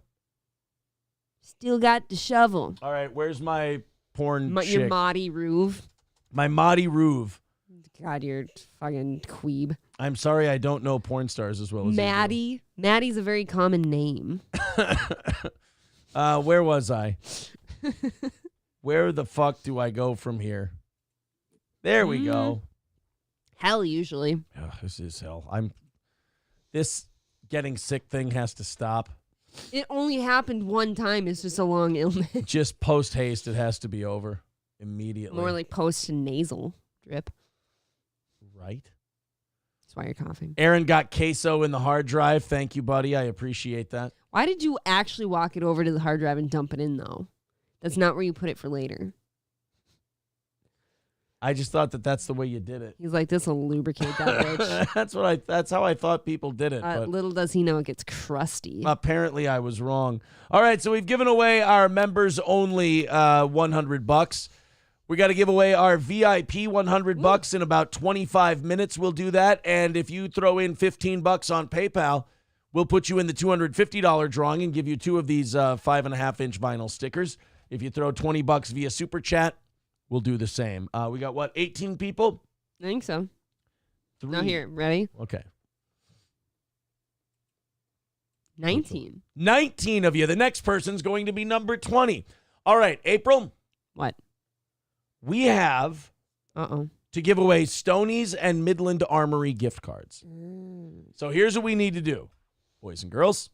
Still got the shovel. All right, where's my porn chick? Your Maudie Roove. My Maudie Roove. God, you're fucking queeb. I'm sorry I don't know porn stars as well as Maddie. Maddie's a very common name. Where was I? Where the fuck do I go from here? There we go. Hell, usually. Oh, this is hell. This getting sick thing has to stop. It only happened one time. It's just a long illness. Just post haste. It has to be over immediately. More like post-nasal drip. Right. That's why you're coughing. Aaron got queso in the hard drive. Thank you, buddy. I appreciate that. Why did you actually walk it over to the hard drive and dump it in, though? That's not where you put it for later. I just thought that's the way you did it. He's like, this will lubricate that bitch. That's how I thought people did it. But little does he know it gets crusty. apparently I was wrong. All right, so we've given away our members only $100. We got to give away our VIP $100 in about 25 minutes. We'll do that. And if you throw in $15 on PayPal, we'll put you in the $250 drawing and give you 2 of these 5.5-inch vinyl stickers. If you throw $20 via Super Chat, we'll do the same. We got, 18 people? I think so. 3. Now here, ready? Okay. 19. 19 of you. The next person's going to be number 20. All right, April. What? We have to give away Stoney's and Midland Armory gift cards. So here's what we need to do, boys and girls.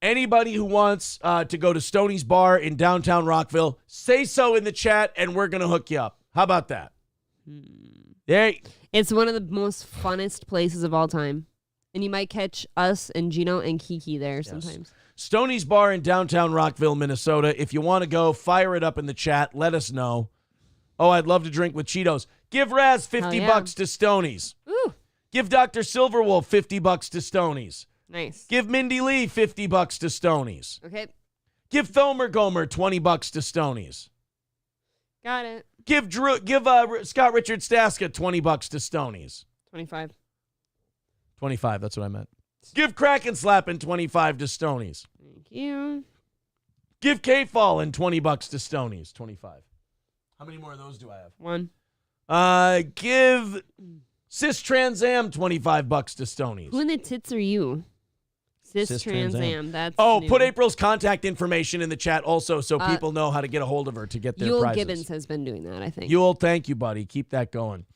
Anybody who wants to go to Stoney's Bar in downtown Rockville, say so in the chat, and we're going to hook you up. How about that? It's one of the most funnest places of all time. And you might catch us and Gino and Kiki there sometimes. Stoney's Bar in downtown Rockville, Minnesota. If you want to go, fire it up in the chat. Let us know. Oh, I'd love to drink with Cheetos. Give Raz $50 to Stoney's. Ooh. Give Dr. Silverwolf $50 to Stoney's. Nice. Give Mindy Lee $50 to Stoney's. Okay. Give Thomer Gomer $20 to Stoney's. Got it. Give Scott Richard Staska $20 to Stoney's. 25. 25, that's what I meant. Give Kraken Slappin' $25 to Stoney's. Thank you. Give K-Fallin' $20 to Stoney's. 25. How many more of those do I have? 1. Give Cis Trans Am $25 to Stoney's. Who in the tits are you? Cis Trans Am. That's new. Put April's contact information in the chat also so people know how to get a hold of her to get their Yule prizes. Gibbons has been doing that, I think. Yule, thank you, buddy. Keep that going.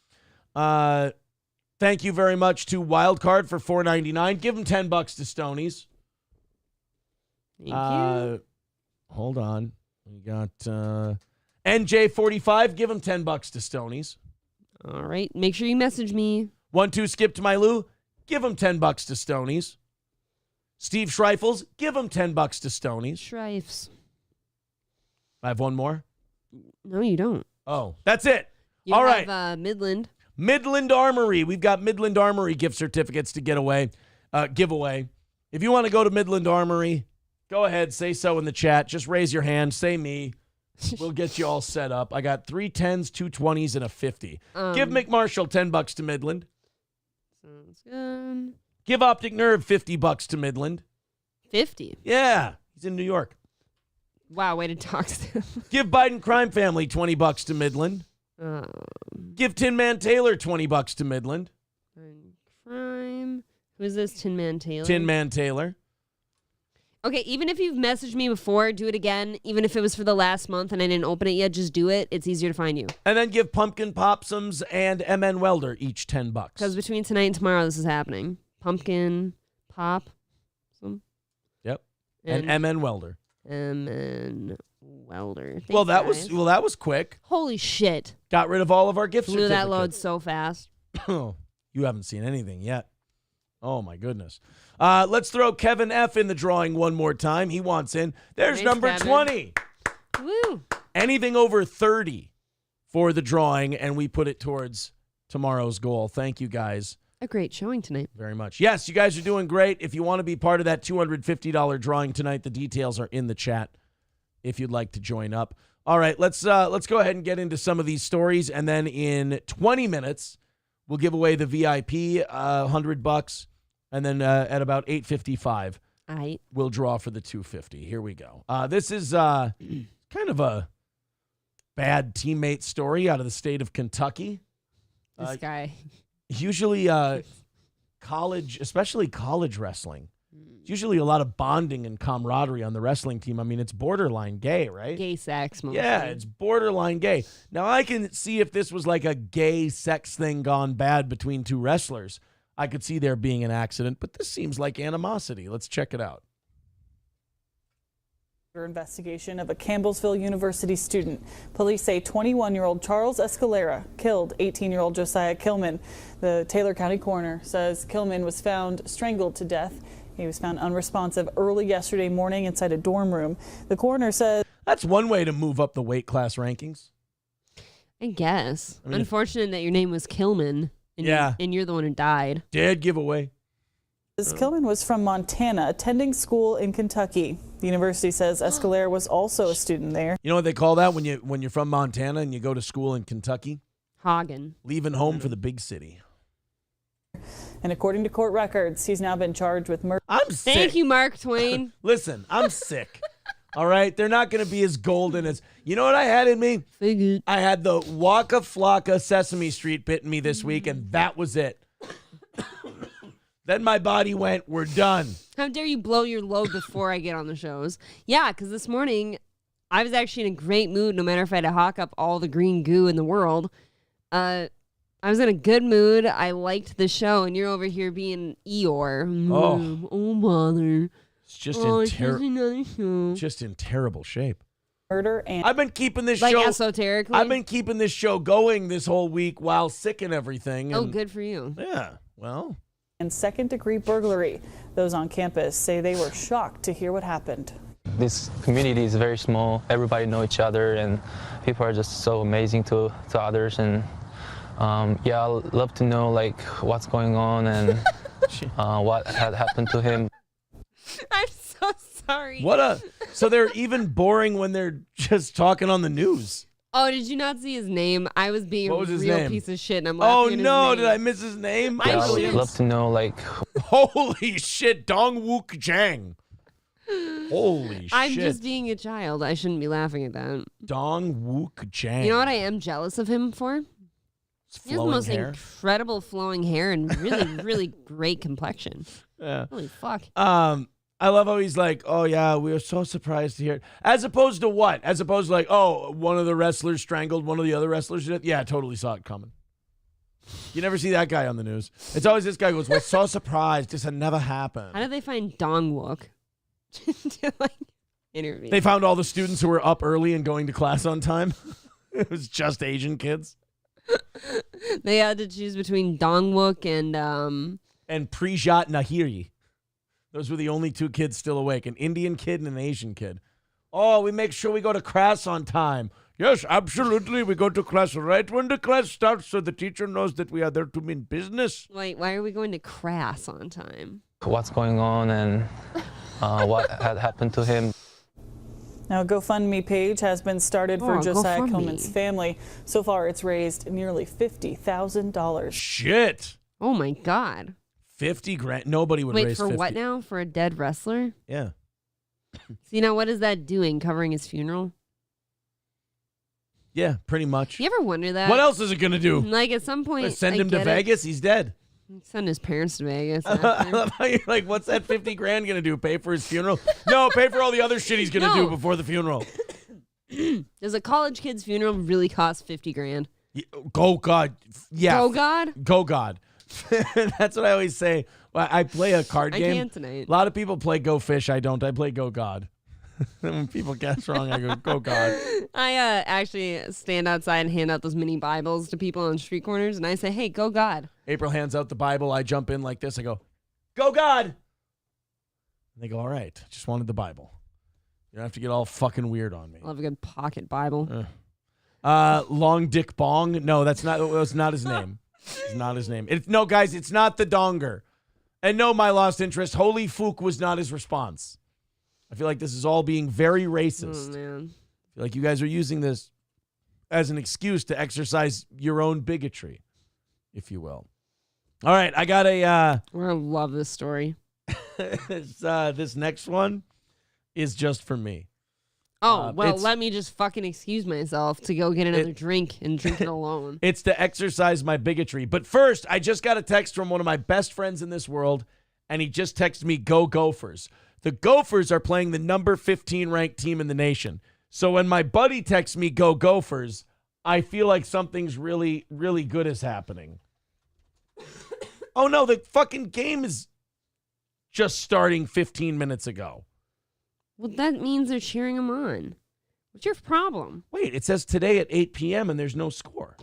Thank you very much to Wildcard for $4.99. Give him $10 to Stoney's. Thank you. Hold on. We got NJ45. Give him $10 to Stoney's. All right. Make sure you message me. 1-2 Skip to my Lou. Give him $10 to Stoney's. Steve Schreifels. Give him $10 to Stoney's. Shrifes. I have one more. No, you don't. Oh, that's it. You All have, right. Midland. Midland Armory. We've got Midland Armory gift certificates to give away. If you want to go to Midland Armory, go ahead. Say so in the chat. Just raise your hand. Say me. We'll get you all set up. I got 3 10s, 2 20s, and a 50. Give McMarshall $10 to Midland. Sounds good. Give Optic Nerve $50 to Midland. 50. Yeah, he's in New York. Wow, way to talk to him. Give Biden Crime Family $20 to Midland. Give Tin Man Taylor $20 to Midland. Crime. Who is this? Tin Man Taylor? Tin Man Taylor. Okay, even if you've messaged me before, do it again. Even if it was for the last month and I didn't open it yet, just do it. It's easier to find you. And then give Pumpkin Popsums and MN Welder each $10. Because between tonight and tomorrow, this is happening. Pumpkin Pop. Yep. And MN Welder. MN welder. Thanks, Well, that guys. was quick. Holy shit. Got rid of all of our gift Blew that load certificates. so fast. You haven't seen anything yet. Oh, my goodness. Let's throw Kevin F. in the drawing one more time. He wants in. There's Thanks, number Kevin. 20. Woo. Anything over 30 for the drawing, and we put it towards tomorrow's goal. Thank you, guys, A great showing tonight. very much. Yes, you guys are doing great. If you want to be part of that $250 drawing tonight, the details are in the chat if you'd like to join up. All right, let's go ahead and get into some of these stories, and then in 20 minutes, we'll give away the VIP $100, and then at about 8:55, we'll draw for the $250. Here we go. This is kind of a bad teammate story out of the state of Kentucky. This guy. Usually college, especially college wrestling, it's usually a lot of bonding and camaraderie on the wrestling team. I mean, it's borderline gay, right? Gay sex mostly. Yeah, it's borderline gay. Now, I can see if this was like a gay sex thing gone bad between two wrestlers. I could see there being an accident, but this seems like animosity. Let's check it out. Investigation of a Campbellsville University student. Police say 21-year-old Charles Escalera killed 18-year-old Josiah Kilman. The Taylor County coroner says Kilman was found strangled to death. He was found unresponsive early yesterday morning inside a dorm room. The coroner says That's one way to move up the weight class rankings. I guess. I mean, Unfortunate that your name was Kilman. And Yeah. and you're the one who died. Dead giveaway. Kilman was from Montana, attending school in Kentucky. The university says Escalera was also a student there. You know what they call that when you're from Montana and you go to school in Kentucky? Hagen. Leaving home for the big city. And according to court records, he's now been charged with murder. I'm sick. Thank you, Mark Twain. Listen, I'm sick. All right? They're not going to be as golden as... You know what I had in me? Figured. I had the Waka Flocka Sesame Street bit in me this week, and that was it. Then my body went, we're done. How dare you blow your load before I get on the shows? Yeah, because this morning I was actually in a great mood no matter if I had to hawk up all the green goo in the world. I was in a good mood. I liked the show, and you're over here being Eeyore. Oh bother. It's just, another show. just in terrible shape. Murder and I've been keeping this Like show... esoterically? I've been keeping this show going this whole week while sick and everything. Oh, and- good for you. Yeah, well... second-degree burglary. Those on campus say they were shocked to hear what happened. This community is very small. Everybody know each other, and people are just so amazing to others. And yeah, I'd love to know like what's going on and what had happened to him. I'm so sorry. So they're even boring when they're just talking on the news. Oh, did you not see his name? I was being What a was his real name? piece of shit, and I'm Oh laughing at his no, name. did I miss his name? I Yeah, should've- I'd love to know like Holy shit, Dong Wook Jang. Holy I'm shit. just being a child. I shouldn't be laughing at that. Dong Wook Jang. You know what I am jealous of him for? It's He has the flowing most hair. incredible flowing hair and really, really great complexion. Yeah. Holy fuck. I love how he's like, oh yeah, we were so surprised to hear it. As opposed to what? As opposed to like, oh, one of the wrestlers strangled one of the other wrestlers to death? Yeah, I totally saw it coming. You never see that guy on the news. It's always this guy who goes, we're so surprised. This had never happened. How did they find Dong Wook to like interview? They found all the students who were up early and going to class on time. It was just Asian kids. They had to choose between Dong Wook and And Prijat Nahiri. Those were the only two kids still awake, an Indian kid and an Asian kid. Oh, we make sure we go to class on time. Yes, absolutely. We go to class right when the class starts so the teacher knows that we are there to mean business. wait, why are we going to Crass on time? what's going on and what had happened to him. Now, a GoFundMe page has been started for Oh, Josiah GoFundMe. Kilman's family. So far, it's raised nearly $50,000. Shit. Oh my god. 50 grand. Nobody would Wait, raise for 50. what now? For a dead wrestler? Yeah. See, now what is that doing? Covering his funeral? Yeah, pretty much. You ever wonder that? What else is it going to do? Like at some point, Send I him to get it. Vegas? He's dead. Send his parents to Vegas. I after. love how you're like, what's that 50 grand going to do? Pay for his funeral? No, pay for all the other shit he's going to No. do before the funeral. Does a college kid's funeral really cost $50,000? Go God. Yeah. Oh God! Go God. That's what I always say. Well, I play a card I game. can't tonight. A lot of people play Go Fish. I don't. I play Go God. When people guess wrong, I go, "Go God." I actually stand outside and hand out those mini Bibles to people on street corners, and I say, "Hey, go God." April hands out the Bible. I jump in like this. I go, "Go God." And they go, "All right, just wanted the Bible. You don't have to get all fucking weird on me." I love a good pocket Bible. Long Dick Bong. No, that's not his name. It's not his name. No, guys, it's not the Donger. And no, my lost interest. Holy Fook was not his response. I feel like this is all being very racist. Oh, man. I feel like you guys are using this as an excuse to exercise your own bigotry, if you will. All right, I got a... I love this story. this next one is just for me. Oh, well, let me just fucking excuse myself to go get another drink and drink it alone. It's to exercise my bigotry. But first, I just got a text from one of my best friends in this world, and he just texted me, "Go Gophers." The Gophers are playing the number 15 ranked team in the nation. So when my buddy texts me, "Go Gophers," I feel like something's really, really good is happening. Oh, no, the fucking game is just starting 15 minutes ago. Well, that means they're cheering him on. What's your problem? Wait, it says today at 8 p.m. and there's no score.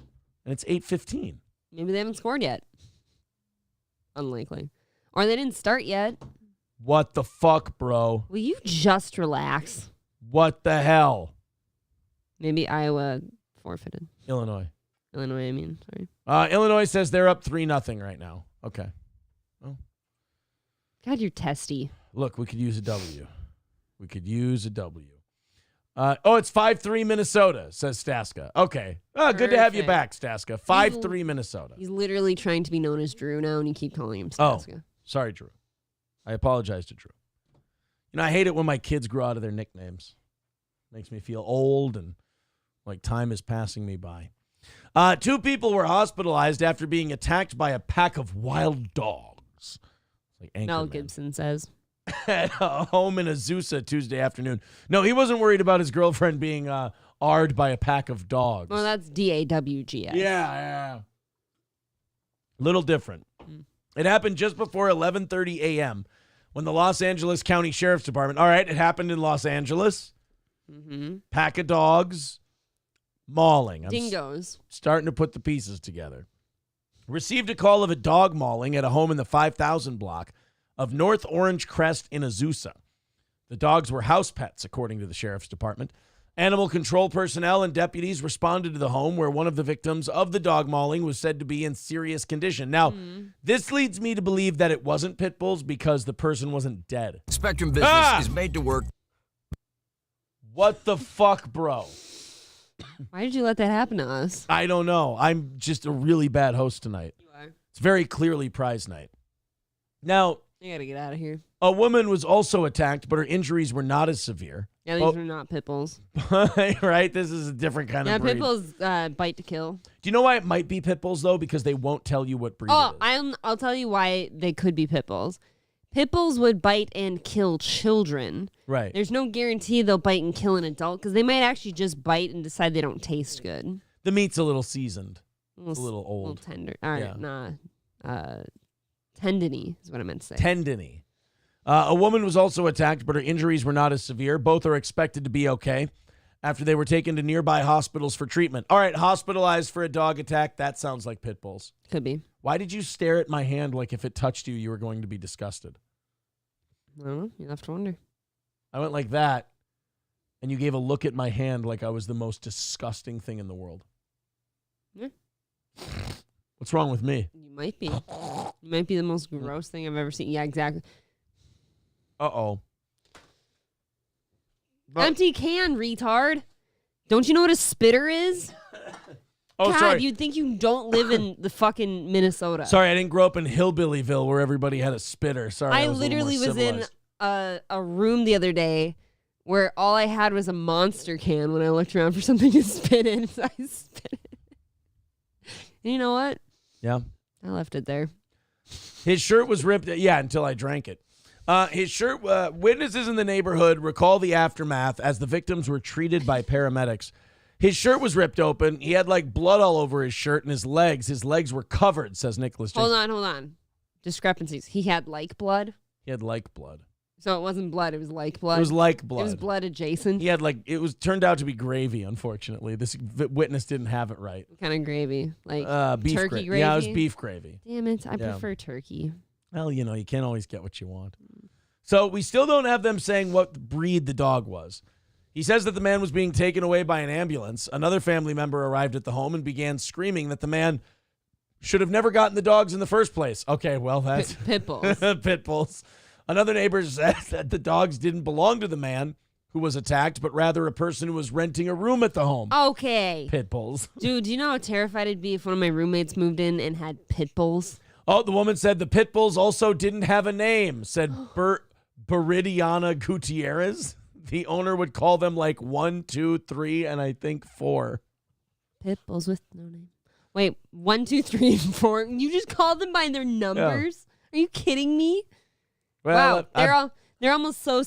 And it's 8:15. Maybe they haven't scored yet. Unlikely. Or they didn't start yet. What the fuck, bro? Will you just relax? What the hell? Maybe Iowa forfeited. Illinois, I mean, sorry. Illinois says they're up 3-0 right now. Okay. Well, God, you're testy. look, we could use a W. We could use a W. It's 5-3 Minnesota, says Staska. Okay. Oh, good to have you back, Staska. 5-3 Minnesota. He's literally trying to be known as Drew now, and you keep calling him Oh, Staska. sorry, Drew. I apologize to Drew. You know, I hate it when my kids grow out of their nicknames. Makes me feel old and like time is passing me by. 2 people were hospitalized after being attacked by a pack of wild dogs. Like Mel Anchorman. Gibson says. At a home in Azusa Tuesday afternoon. No, he wasn't worried about his girlfriend being arred by a pack of dogs. Well, that's DAWGS. Yeah. Little different. It happened just before 11:30 a.m. when the Los Angeles County Sheriff's Department, all right, it happened in Los Angeles. Mm-hmm. Pack of dogs, mauling. I'm Dingoes. starting to put the pieces together. Received a call of a dog mauling at a home in the 5000 block of North Orange Crest in Azusa. The dogs were house pets, according to the Sheriff's Department. Animal control personnel and deputies responded to the home where one of the victims of the dog mauling was said to be in serious condition. Now, this leads me to believe that it wasn't pit bulls because the person wasn't dead. Spectrum Business is made to work. What the fuck, bro? Why did you let that happen to us? I don't know. I'm just a really bad host tonight. You are. It's very clearly prize night. Now, You gotta get out of here. a woman was also attacked, but her injuries were not as severe. Yeah, these are not pit bulls. Right? This is a different kind of breed. Pit bulls bite to kill. Do you know why it might be pit bulls, though? Because they won't tell you what breed it is. I'll tell you why they could be pit bulls. Pit bulls would bite and kill children. Right. There's no guarantee they'll bite and kill an adult because they might actually just bite and decide they don't taste good. The meat's a little seasoned. It's a little old. A little tender. All right, Yeah. tendony is what I meant to say. Tendony. A woman was also attacked, but her injuries were not as severe. Both are expected to be okay after they were taken to nearby hospitals for treatment. All right, hospitalized for a dog attack. That sounds like pit bulls. Could be. Why did you stare at my hand like if it touched you, you were going to be disgusted? I don't know. You have to wonder. I went like that, and you gave a look at my hand like I was the most disgusting thing in the world. Yeah. What's wrong with me? You might be. You might be the most gross thing I've ever seen. Yeah, exactly. Uh-oh. Empty can, retard. Don't you know what a spitter is? Oh, God, sorry. you'd think you don't live in the fucking Minnesota. Sorry, I didn't grow up in Hillbillyville where everybody had a spitter. Sorry, I was a little literally more was in civilized. a room the other day where all I had was a monster can when I looked around for something to spit in. So I spit it. And you know what? Yeah. I left it there. His shirt was ripped. Yeah, until I drank it. His shirt, witnesses in the neighborhood recall the aftermath as the victims were treated by paramedics. His shirt was ripped open. He had like blood all over his shirt and his legs. His legs were covered, says Nicholas. Hold on. Discrepancies. He had like blood. He had like blood. So it wasn't blood. It was like blood. It was like blood. It was blood adjacent. He had turned out to be gravy, unfortunately. This witness didn't have it right. What kind of gravy? Like Beef turkey gravy? Yeah, it was beef gravy. Damn it. I prefer turkey. Well, you can't always get what you want. So we still don't have them saying what breed the dog was. He says that the man was being taken away by an ambulance. Another family member arrived at the home and began screaming that the man should have never gotten the dogs in the first place. Okay, well, that's... Pit bulls. Pit bulls. Another neighbor said that the dogs didn't belong to the man who was attacked, but rather a person who was renting a room at the home. Okay. Pit bulls. Dude, do you know how terrified I'd be if one of my roommates moved in and had pit bulls? Oh, the woman said the pit bulls also didn't have a name, said Beridiana Gutierrez. The owner would call them like 1, 2, 3, and I think 4. Pit bulls with no name. Wait, 1, 2, 3, and 4. You just called them by their numbers? Yeah. Are you kidding me? Well, wow, they're almost so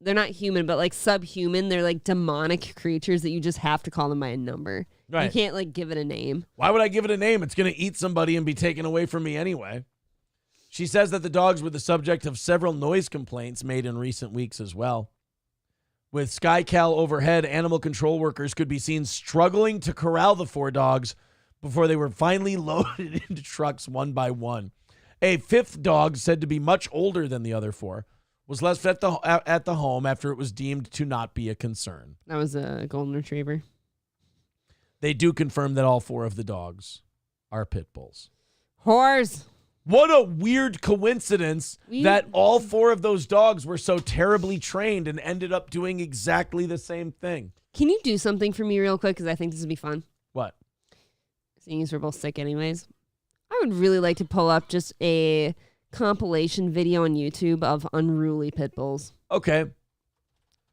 they're not human, but like subhuman. They're like demonic creatures that you just have to call them by a number. Right. You can't like give it a name. Why would I give it a name? It's going to eat somebody and be taken away from me anyway. She says that the dogs were the subject of several noise complaints made in recent weeks as well. With SkyCal overhead, animal control workers could be seen struggling to corral the 4 dogs before they were finally loaded into trucks one by one. A 5th dog, said to be much older than the other 4, was left at the home after it was deemed to not be a concern. That was a golden retriever. They do confirm that all 4 of the dogs are pit bulls. Whores. What a weird coincidence that all 4 of those dogs were so terribly trained and ended up doing exactly the same thing. Can you do something for me real quick? Because I think this would be fun. What? Seeing as we're both sick anyways. I would really like to pull up just a compilation video on YouTube of unruly pit bulls. Okay.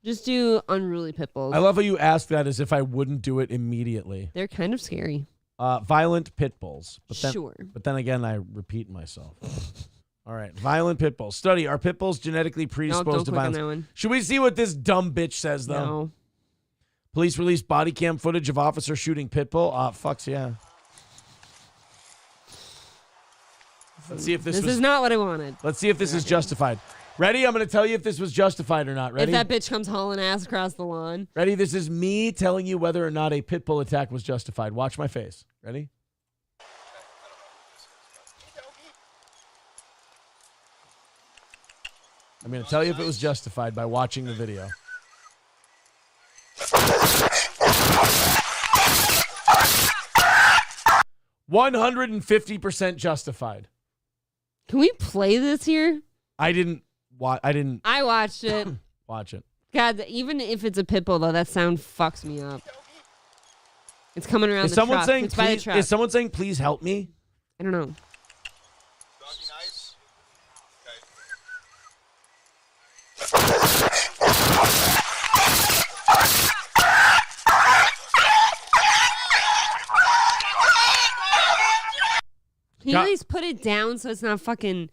Just do unruly pit bulls. I love how you ask that as if I wouldn't do it immediately. They're kind of scary. Violent pit bulls. Sure. But then again, I repeat myself. All right. Violent pit bulls. Study. Are pit bulls genetically predisposed to violence? On that one. Should we see what this dumb bitch says, though? No. Police released body cam footage of officer shooting pit bull. Fucks yeah. Let's see if this is not what I wanted. Let's see if this is justified. Ready? I'm going to tell you if this was justified or not. Ready? If that bitch comes hauling ass across the lawn. Ready? This is me telling you whether or not a pit bull attack was justified. Watch my face. Ready? I'm going to tell you if it was justified by watching the video. $150% justified. Can we play this here? I watched it. Watch it. God, even if it's a pit bull, though, that sound fucks me up. It's coming around the truck. It's by the truck. Is someone saying, please help me? I don't know. Can you at least put it down so it's not fucking...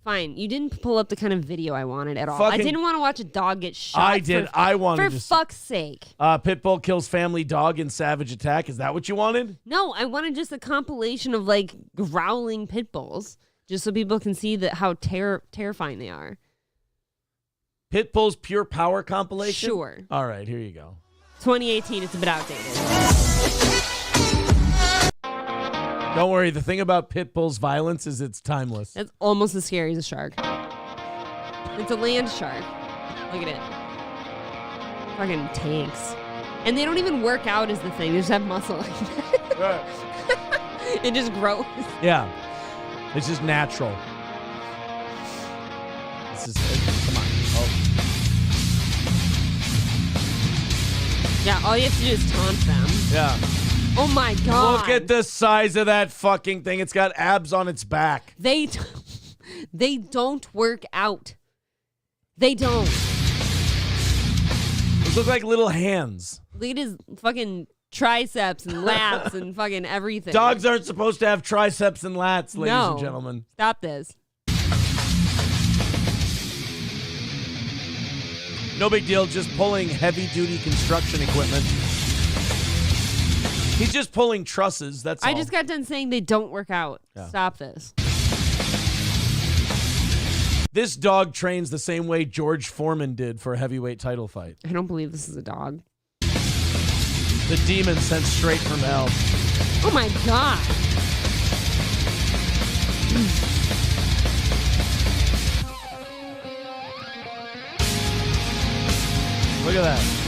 Fine, you didn't pull up the kind of video I wanted at all. I didn't want to watch a dog get shot. I did. I wanted for fuck's sake. Pit bull kills family dog in savage attack. Is that what you wanted? No, I wanted just a compilation of like growling pit bulls, just so people can see how terrifying they are. Pit bull's pure power compilation. Sure. All right, here you go. 2018. It's a bit outdated. Don't worry. The thing about pit bull's violence is it's timeless. That's almost as scary as a shark. It's a land shark. Look at it. Fucking tanks. And they don't even work out is the thing. They just have muscle like that. Right. It just grows. Yeah. It's just natural. This is... Come on. Oh. Yeah, all you have to do is taunt them. Yeah. Oh my God. Look at the size of that fucking thing. It's got abs on its back. They don't work out. They don't. Those look like little hands. Look at his fucking triceps and lats and fucking everything. Dogs aren't supposed to have triceps and lats, ladies and gentlemen. Stop this. No big deal, just pulling heavy-duty construction equipment. He's just pulling trusses, that's all. I just got done saying they don't work out. Yeah. Stop this. This dog trains the same way George Foreman did for a heavyweight title fight. I don't believe this is a dog. The demon sent straight from hell. Oh my God. Look at that.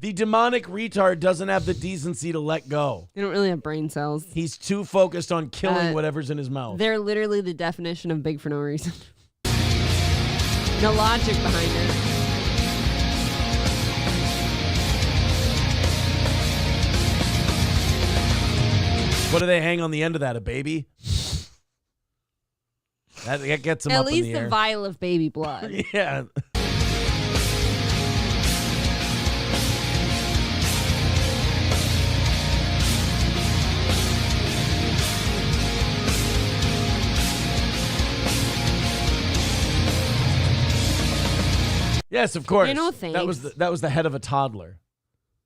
The demonic retard doesn't have the decency to let go. They don't really have brain cells. He's too focused on killing whatever's in his mouth. They're literally the definition of big for no reason. No logic behind it. What do they hang on the end of that? A baby? That gets him At up in least the air. a vial of baby blood. Yeah. Yes, of course. No that was thanks. that was the head of a toddler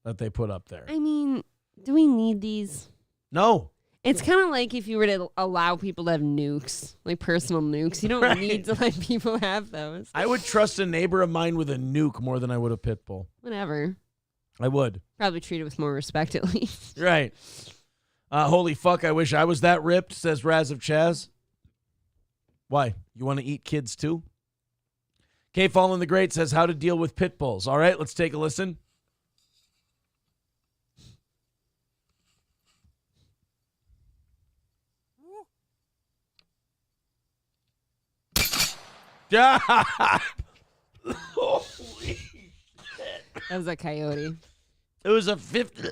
that they put up there. I mean, do we need these? No. It's kind of like if you were to allow people to have nukes, like personal nukes. You don't Right. need to let people have those. I would trust a neighbor of mine with a nuke more than I would a pit bull. Whatever. I would. Probably treat it with more respect at least. Right. Holy fuck, I wish I was that ripped, says Raz of Chaz. Why? You want to eat kids too? K Fallen the Great says how to deal with pit bulls. All right, let's take a listen. Holy shit. That was a coyote. It was a 50.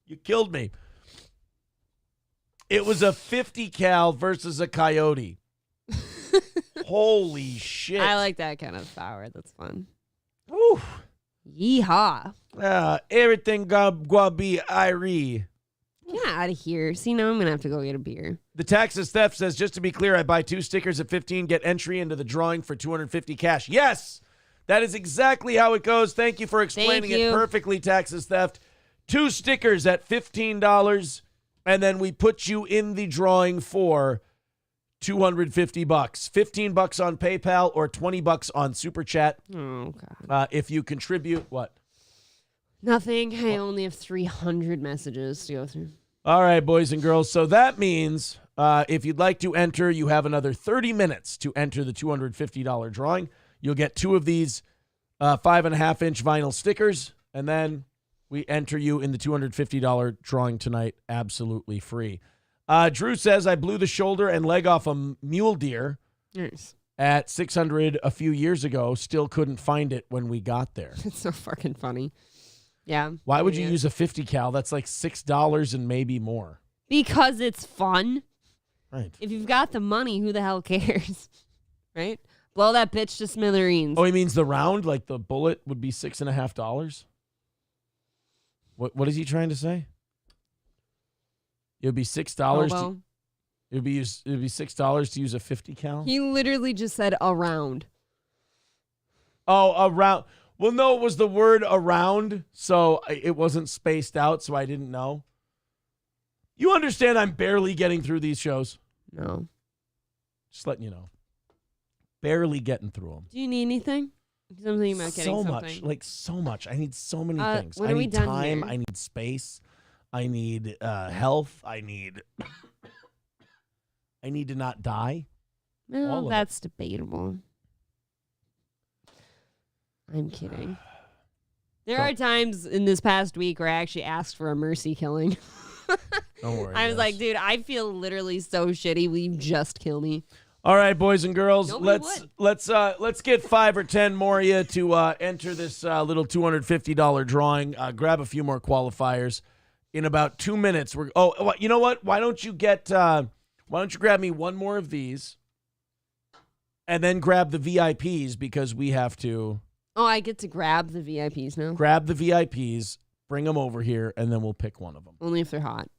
You killed me. It was a 50 cal versus a coyote. Holy shit. I like that kind of power. That's fun. Woo. Yeehaw. Everything gonna be Irie. Get out of here. See, now I'm going to have to go get a beer. The Taxes Theft says, just to be clear, I buy 2 stickers at 15, get entry into the drawing for 250 cash. Yes, that is exactly how it goes. Thank you for explaining it perfectly, Taxes Theft. 2 stickers at $15, and then we put you in the drawing for $250. $15 on PayPal or $20 on Super Chat. Oh, God. If you contribute, what? Nothing. I only have 300 messages to go through. All right, boys and girls. So that means if you'd like to enter, you have another 30 minutes to enter the $250 drawing. You'll get 2 of these 5.5-inch vinyl stickers, and then we enter you in the $250 drawing tonight absolutely free. Drew says, I blew the shoulder and leg off a mule deer Nice. at 600 a few years ago. Still couldn't find it when we got there. It's so fucking funny. Yeah. Why would you use a 50 cal? That's like $6 and maybe more. Because it's fun. Right. If you've got the money, who the hell cares? Right? Blow that bitch to smithereens. Oh, he means the round, like the bullet would be $6.50. What is he trying to say? It would be $6. Hobo. It would be $6 to use a 50 cal. He literally just said around. Oh, around. Well, no, it was the word around, so it wasn't spaced out, so I didn't know. You understand I'm barely getting through these shows? No. Just letting you know. Barely getting through them. Do you need anything? I'm thinking about getting something. So much. I need so many things. When I are we need done time. here? I need space. I need health. I need to not die. All Well, of that's debatable. I'm kidding. There are times in this past week where I actually asked for a mercy killing. Don't worry. I was guys. like, dude, I feel literally so shitty. Will you just kill me? All right, boys and girls, Nobody let's get 5 or 10 more of you to enter this little $250 drawing. Grab a few more qualifiers. In about 2 minutes, you know what? Why don't you grab me one more of these, and then grab the VIPs because we have to. Oh, I get to grab the VIPs now? Grab the VIPs, bring them over here, and then we'll pick one of them. Only if they're hot.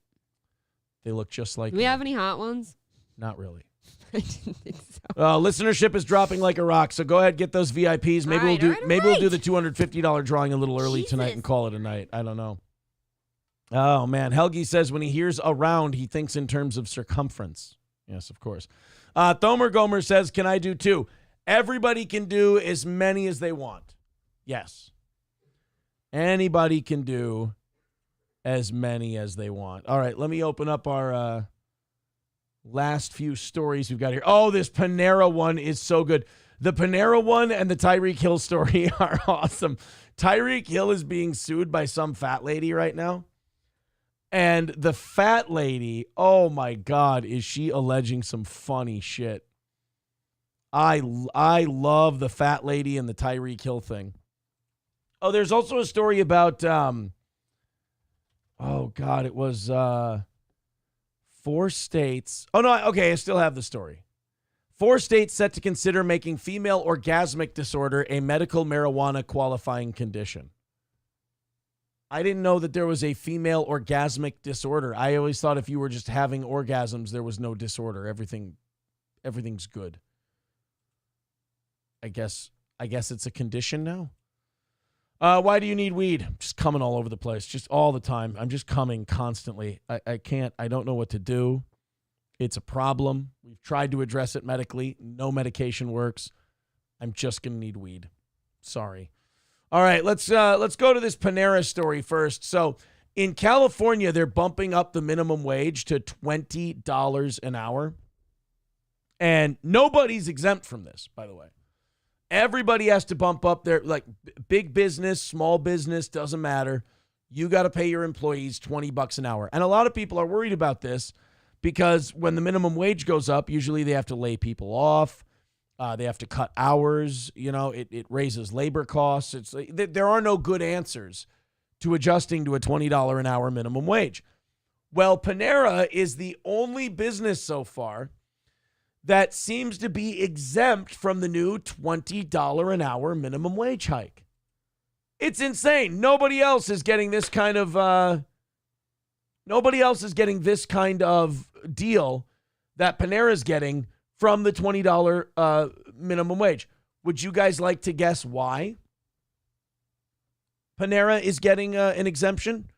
They look just like Do we me. have any hot ones? Not really. I didn't think so. Listenership is dropping like a rock, so go ahead, get those VIPs. Maybe we'll do the $250 drawing a little early tonight and call it a night. I don't know. Oh man, Helgi says when he hears around, he thinks in terms of circumference. Yes, of course. Thomer Gomer says, "Can I do 2?" Everybody can do as many as they want. Yes. Anybody can do as many as they want. All right, let me open up our last few stories we've got here. Oh, this Panera one is so good. The Panera one and the Tyreek Hill story are awesome. Tyreek Hill is being sued by some fat lady right now. And the fat lady, oh my God, is she alleging some funny shit. I love the fat lady and the Tyreek Hill thing. Oh, there's also a story about, it was 4 states. Oh, no, okay, I still have the story. 4 states set to consider making female orgasmic disorder a medical marijuana qualifying condition. I didn't know that there was a female orgasmic disorder. I always thought if you were just having orgasms, there was no disorder. Everything's good. I guess it's a condition now. Why do you need weed? I'm just coming all over the place, just all the time. I'm just coming constantly. I don't know what to do. It's a problem. We've tried to address it medically. No medication works. I'm just going to need weed. Sorry. All right, let's go to this Panera story first. So in California, they're bumping up the minimum wage to $20 an hour. And nobody's exempt from this, by the way. Everybody has to bump up their, like, big business, small business, doesn't matter. You got to pay your employees $20 an hour. And a lot of people are worried about this because when the minimum wage goes up, usually they have to lay people off. They have to cut hours. You know, it raises labor costs. There are no good answers to adjusting to a $20 an hour minimum wage. Well, Panera is the only business so far that seems to be exempt from the new $20 an hour minimum wage hike. It's insane. Nobody else is getting this kind of deal that Panera is getting from the $20 minimum wage. Would you guys like to guess why Panera is getting an exemption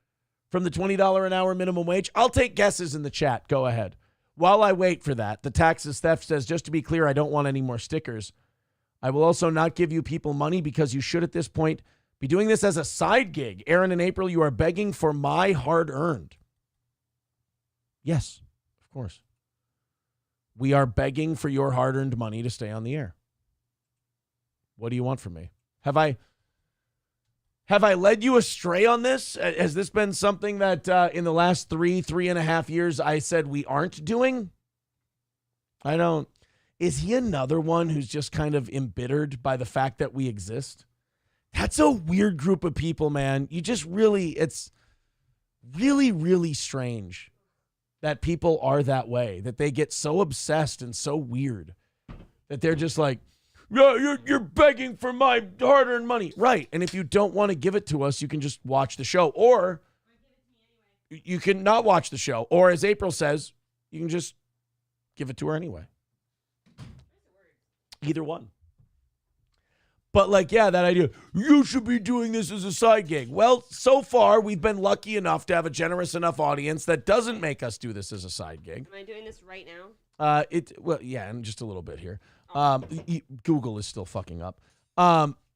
from the $20 an hour minimum wage? I'll take guesses in the chat. Go ahead. While I wait for that, the Taxes Theft says, just to be clear, I don't want any more stickers. I will also not give you people money because you should at this point be doing this as a side gig. Aaron and April, you are begging for my hard-earned. Yes, of course. We are begging for your hard-earned money to stay on the air. What do you want from me? Have I led you astray on this? Has this been something that in the last 3.5 years I said we aren't doing? I don't. Is he another one who's just kind of embittered by the fact that we exist? That's a weird group of people, man. It's really, really strange that people are that way, that they get so obsessed and so weird that they're just like, yeah, you're begging for my hard-earned money. Right. And if you don't want to give it to us, you can just watch the show. Or you can not watch the show. Or as April says, you can just give it to her anyway. Either one. But like, yeah, that idea, you should be doing this as a side gig. Well, so far, we've been lucky enough to have a generous enough audience that doesn't make us do this as a side gig. Am I doing this right now? Well, yeah, and just a little bit here. Google is still fucking up.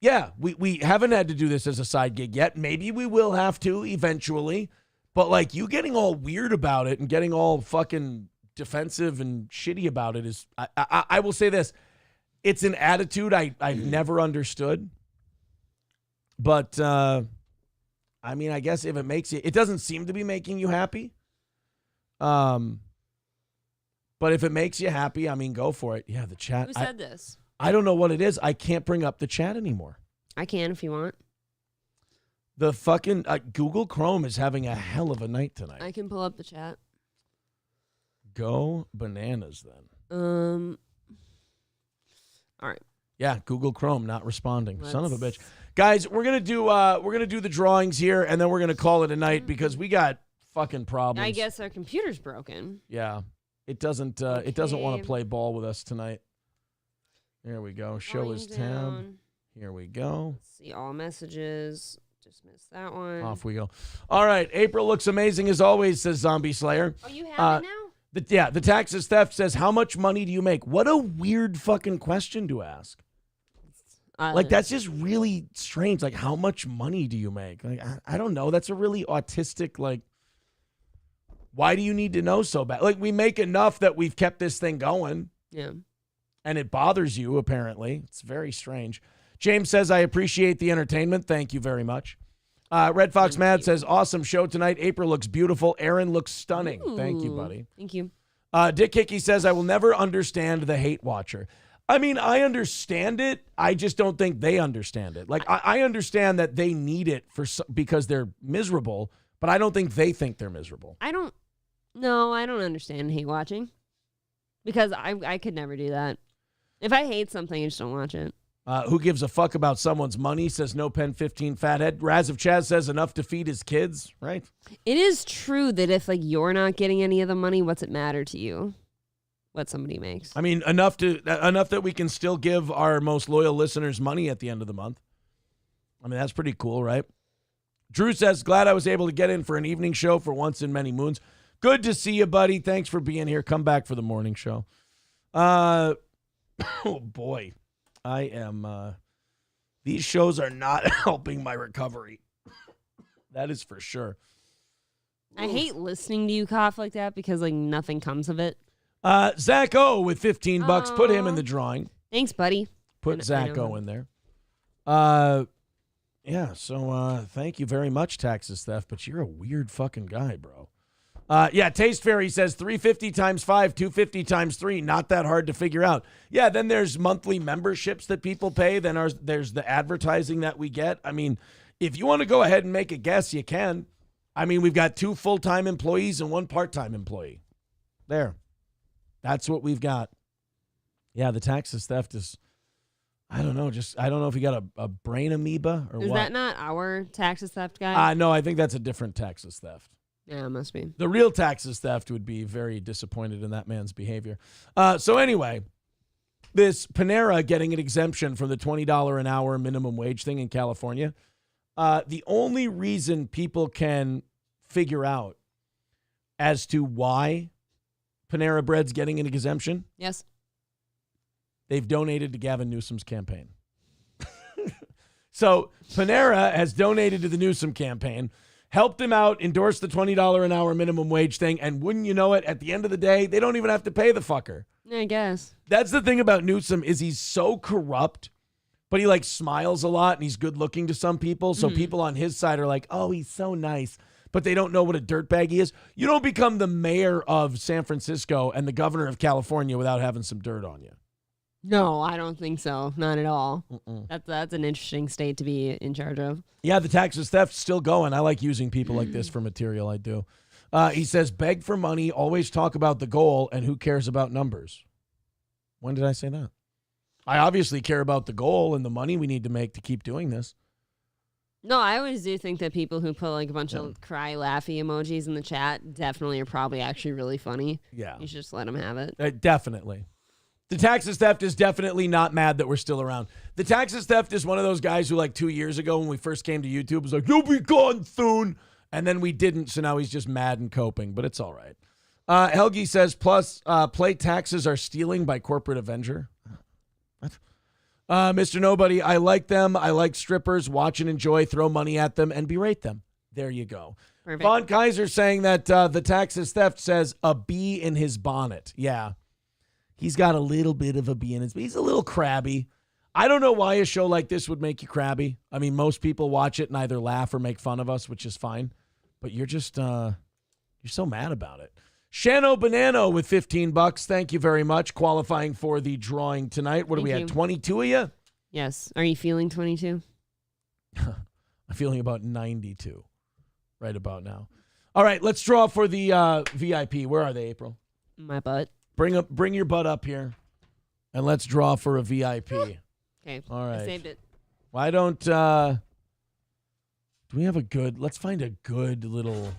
Yeah, we haven't had to do this as a side gig yet. Maybe we will have to eventually. But like, you getting all weird about it and getting all fucking defensive and shitty about it is, I will say this. It's an attitude I've never understood. But, I mean, I guess if it makes it doesn't seem to be making you happy. But if it makes you happy, I mean, go for it. Yeah, the chat. Who said this? I don't know what it is. I can't bring up the chat anymore. I can if you want. The fucking Google Chrome is having a hell of a night tonight. I can pull up the chat. Go bananas then. All right. Yeah, Google Chrome not responding. Son of a bitch. Guys, we're gonna do the drawings here, and then we're gonna call it a night because we got fucking problems. I guess our computer's broken. Yeah. It doesn't want Okay. to play ball with us tonight. There we go. Show Going his tab. down. Here we go. See all messages. Just missed that one. Off we go. All right. April looks amazing as always, says Zombie Slayer. Oh, you have it now? The taxes theft says, how much money do you make? What a weird fucking question to ask. Like, that's just really strange. Like, how much money do you make? Like, I don't know. That's a really autistic, like, why do you need to know so bad? Like, we make enough that we've kept this thing going. Yeah. And it bothers you, apparently. It's very strange. James says, I appreciate the entertainment. Thank you very much. Red Fox Mad says, awesome show tonight. April looks beautiful. Aaron looks stunning. Thank you, buddy. Thank you. Dick Hickey says, I will never understand the hate watcher. I mean, I understand it. I just don't think they understand it. Like, I understand that they need it because they're miserable, but I don't think they think they're miserable. I don't understand hate watching because I could never do that. If I hate something, I just don't watch it. Who gives a fuck about someone's money, says No Pen 15 Fathead. Raz of Chaz says enough to feed his kids, right? It is true that if, like, you're not getting any of the money, what's it matter to you what somebody makes? I mean, enough that we can still give our most loyal listeners money at the end of the month. I mean, that's pretty cool, right? Drew says, glad I was able to get in for an evening show for once in many moons. Good to see you, buddy. Thanks for being here. Come back for the morning show. Oh, boy. I am, these shows are not helping my recovery. That is for sure. I hate listening to you cough like that because, like, nothing comes of it. Zach O with $15. Put him in the drawing. Thanks, buddy. Put Zach O in there. Yeah, so thank you very much, Taxes Theft, but you're a weird fucking guy, bro. Yeah, Taste Fairy says 350 times 5, 250 times 3. Not that hard to figure out. Yeah, then there's monthly memberships that people pay. Then there's the advertising that we get. I mean, if you want to go ahead and make a guess, you can. I mean, we've got 2 full-time employees and 1 part-time employee. There. That's what we've got. Yeah, the Taxes Theft is, I don't know if you got a brain amoeba or what. Is that not our Taxes Theft guy? No, I think that's a different Taxes Theft. Yeah, it must be. The real Taxes Theft would be very disappointed in that man's behavior. So anyway, this Panera getting an exemption from the $20 an hour minimum wage thing in California, the only reason people can figure out as to why Panera Bread's getting an exemption, Yes. they've donated to Gavin Newsom's campaign. So Panera has donated to the Newsom campaign, helped him out, endorsed the $20 an hour minimum wage thing, and wouldn't you know it, at the end of the day, they don't even have to pay the fucker. I guess. That's the thing about Newsom is he's so corrupt, but he like smiles a lot and he's good looking to some people. So people on his side are like, oh, he's so nice, but they don't know what a dirtbag he is. You don't become the mayor of San Francisco and the governor of California without having some dirt on you. No, I don't think so. Not at all. That's an interesting state to be in charge of. Yeah, the Taxes Theft's still going. I like using people like this for material. I do. He says, beg for money, always talk about the goal, and who cares about numbers? When did I say that? I obviously care about the goal and the money we need to make to keep doing this. No, I always do think that people who put like a bunch of cry laughy emojis in the chat definitely are probably actually really funny. Yeah. You should just let them have it. Definitely. The Taxes Theft is definitely not mad that we're still around. The Taxes Theft is one of those guys who like 2 years ago when we first came to YouTube was like, you'll be gone soon. And then we didn't, so now he's just mad and coping, but it's all right. Helgi says, plus plate taxes are stealing by Corporate Avenger. What? Mr. Nobody, I like them. I like strippers. Watch and enjoy. Throw money at them and berate them. There you go. Perfect. Von Kaiser saying that the Taxes Theft says a bee in his bonnet. Yeah. He's got a little bit of a bee in his bonnet. He's a little crabby. I don't know why a show like this would make you crabby. I mean, most people watch it and either laugh or make fun of us, which is fine. But you're just, you're so mad about it. Shano Banano with $15. Thank you very much. Qualifying for the drawing tonight. What do we Thank have, you. 22 of you? Yes. Are you feeling 22? I'm feeling about 92 right about now. All right, let's draw for the VIP. Where are they, April? My butt. Bring your butt up here, and let's draw for a VIP. Okay. All right. I saved it. Why don't do we have a good? Let's find a good little.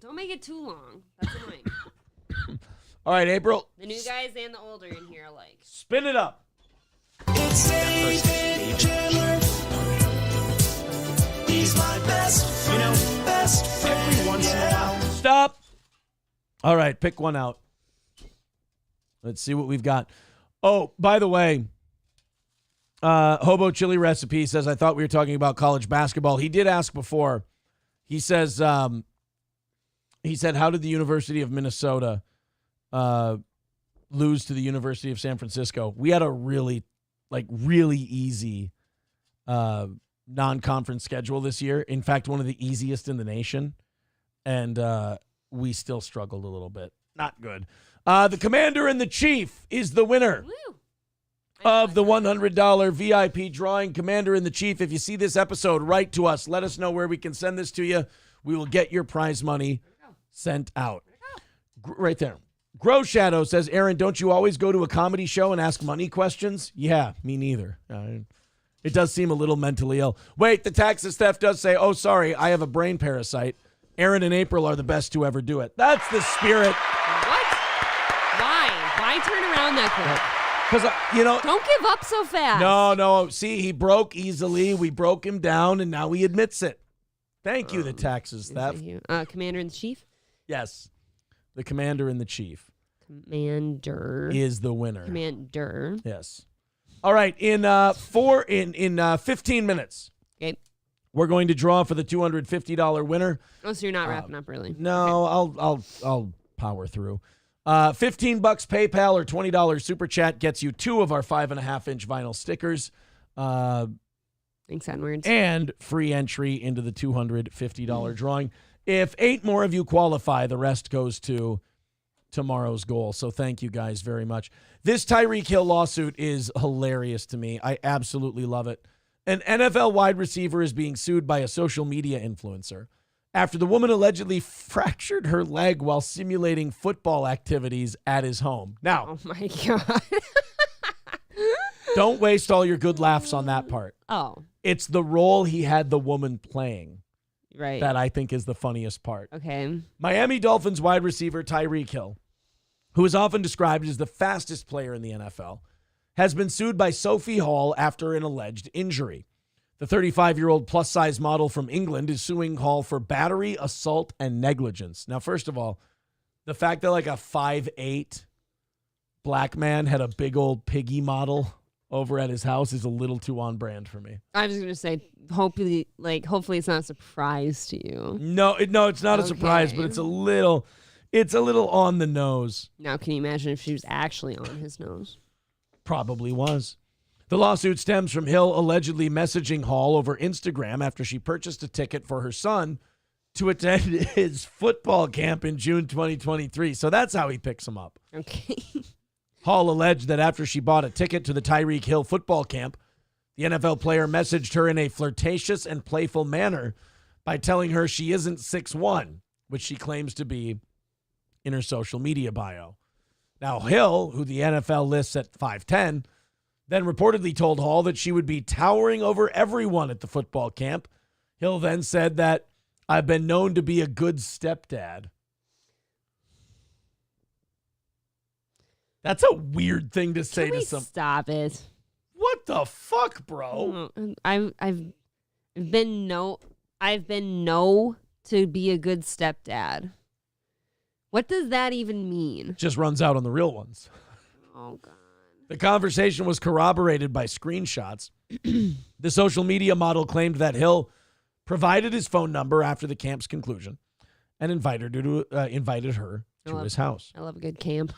Don't make it too long. That's annoying. All right, April. The new guys and the older in here alike. Spin it up. It's David Chandler. He's my best friend. Every once in a while. Stop. All right, pick one out. Let's see what we've got. Oh, by the way, Hobo Chili Recipe says, I thought we were talking about college basketball. He did ask before. He says, how did the University of Minnesota lose to the University of San Francisco? We had a really easy non-conference schedule this year. In fact, one of the easiest in the nation. And we still struggled a little bit. Not good. The Commander-in-the-Chief is the winner of the $100 VIP drawing. Commander-in-the-Chief, if you see this episode, write to us. Let us know where we can send this to you. We will get your prize money sent out. Right there. Grow Shadow says, Aaron, don't you always go to a comedy show and ask money questions? Yeah, me neither. It does seem a little mentally ill. Wait, the taxes theft does say, oh, sorry, I have a brain parasite. Aaron and April are the best to ever do it. That's the spirit. What? Why turn around that quick? Because, don't give up so fast. No. See, he broke easily. We broke him down, and now he admits it. Thank you, the taxes theft. Thank you. Commander-in-Chief? Yes. The Commander-in-the-Chief. Commander. Is the winner. Commander. Yes. All right. In 15 minutes. Okay. We're going to draw for the $250 winner. Oh, so you're not wrapping up early? No, okay. I'll power through. $15 PayPal or $20 Super Chat gets you 2 of our 5.5-inch vinyl stickers. Thanks, Edwards. And free entry into the $250 drawing. If 8 more of you qualify, the rest goes to tomorrow's goal. So thank you guys very much. This Tyreek Hill lawsuit is hilarious to me. I absolutely love it. An NFL wide receiver is being sued by a social media influencer after the woman allegedly fractured her leg while simulating football activities at his home. Now, oh my God. Don't waste all your good laughs on that part. Oh. It's the role he had the woman playing. Right. That I think is the funniest part. Okay. Miami Dolphins wide receiver Tyreek Hill, who is often described as the fastest player in the NFL, has been sued by Sophie Hall after an alleged injury. The 35-year-old plus-size model from England is suing Hall for battery, assault, and negligence. Now, first of all, the fact that like a 5'8" black man had a big old piggy model over at his house is a little too on brand for me. I was going to say, hopefully it's not a surprise to you. No, it's not a surprise, but it's a little on the nose. Now, can you imagine if she was actually on his nose? Probably was. The lawsuit stems from Hill allegedly messaging Hall over Instagram after she purchased a ticket for her son to attend his football camp in June 2023. So that's how he picks him up. Okay. Hall alleged that after she bought a ticket to the Tyreek Hill football camp, the NFL player messaged her in a flirtatious and playful manner by telling her she isn't 6'1", which she claims to be in her social media bio. Now, Hill, who the NFL lists at 5'10", then reportedly told Hall that she would be towering over everyone at the football camp. Hill then said that, I've been known to be a good stepdad. That's a weird thing to say to some. Stop it. What the fuck, bro? I've been known to be a good stepdad. What does that even mean? Just runs out on the real ones. Oh, God. The conversation was corroborated by screenshots. The social media model claimed that Hill provided his phone number after the camp's conclusion and invited her to his house. I love a good camp.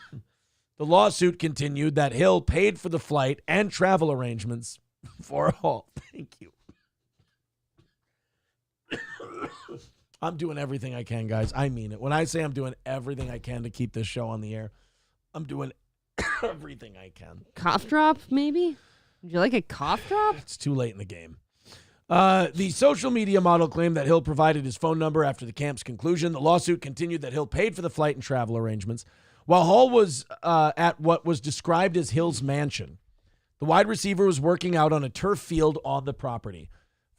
The lawsuit continued that Hill paid for the flight and travel arrangements for Hall. Thank you. I'm doing everything I can, guys. I mean it. When I say I'm doing everything I can to keep this show on the air, I'm doing everything I can. Cough drop, maybe? Would you like a cough drop? It's too late in the game. The social media model claimed that Hill provided his phone number after the camp's conclusion. The lawsuit continued that Hill paid for the flight and travel arrangements. While Hall was at what was described as Hill's mansion, the wide receiver was working out on a turf field on the property.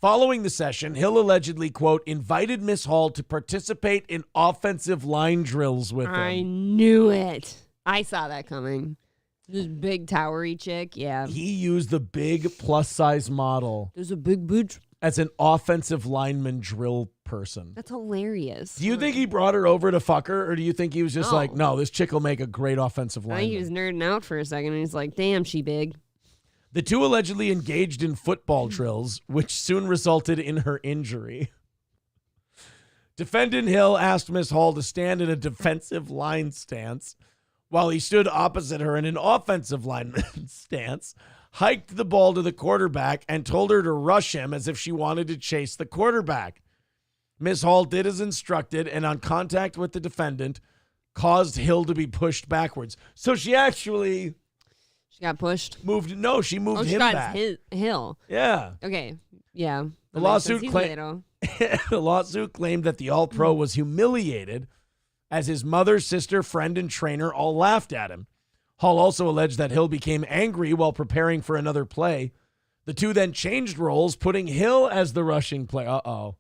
Following the session, Hill allegedly, quote, invited Miss Hall to participate in offensive line drills with him. I knew it. I saw that coming. This big towery chick, yeah. He used the big plus-size model There's a big bitch. as an offensive lineman drill person. That's hilarious. Do you think he brought her over to fuck her, or do you think he was just No. like, no, this chick will make a great offensive I think he lineman? was nerding out for a second, and he's like, damn, she big. The two allegedly engaged in football drills, which soon resulted in her injury. Defendant Hill asked Miss Hall to stand in a defensive line stance while he stood opposite her in an offensive lineman stance, hiked the ball to the quarterback, and told her to rush him as if she wanted to chase the quarterback. Miss Hall did as instructed, and on contact with the defendant, caused Hill to be pushed backwards. So she actually She got pushed. moved. No, she moved She him got back. Hill. Yeah. Okay, yeah. The That makes lawsuit sense. He's claimed little. the lawsuit claimed that the All-Pro was humiliated as his mother, sister, friend, and trainer all laughed at him. Hall also alleged that Hill became angry while preparing for another play. The two then changed roles, putting Hill as the rushing play. Uh-oh.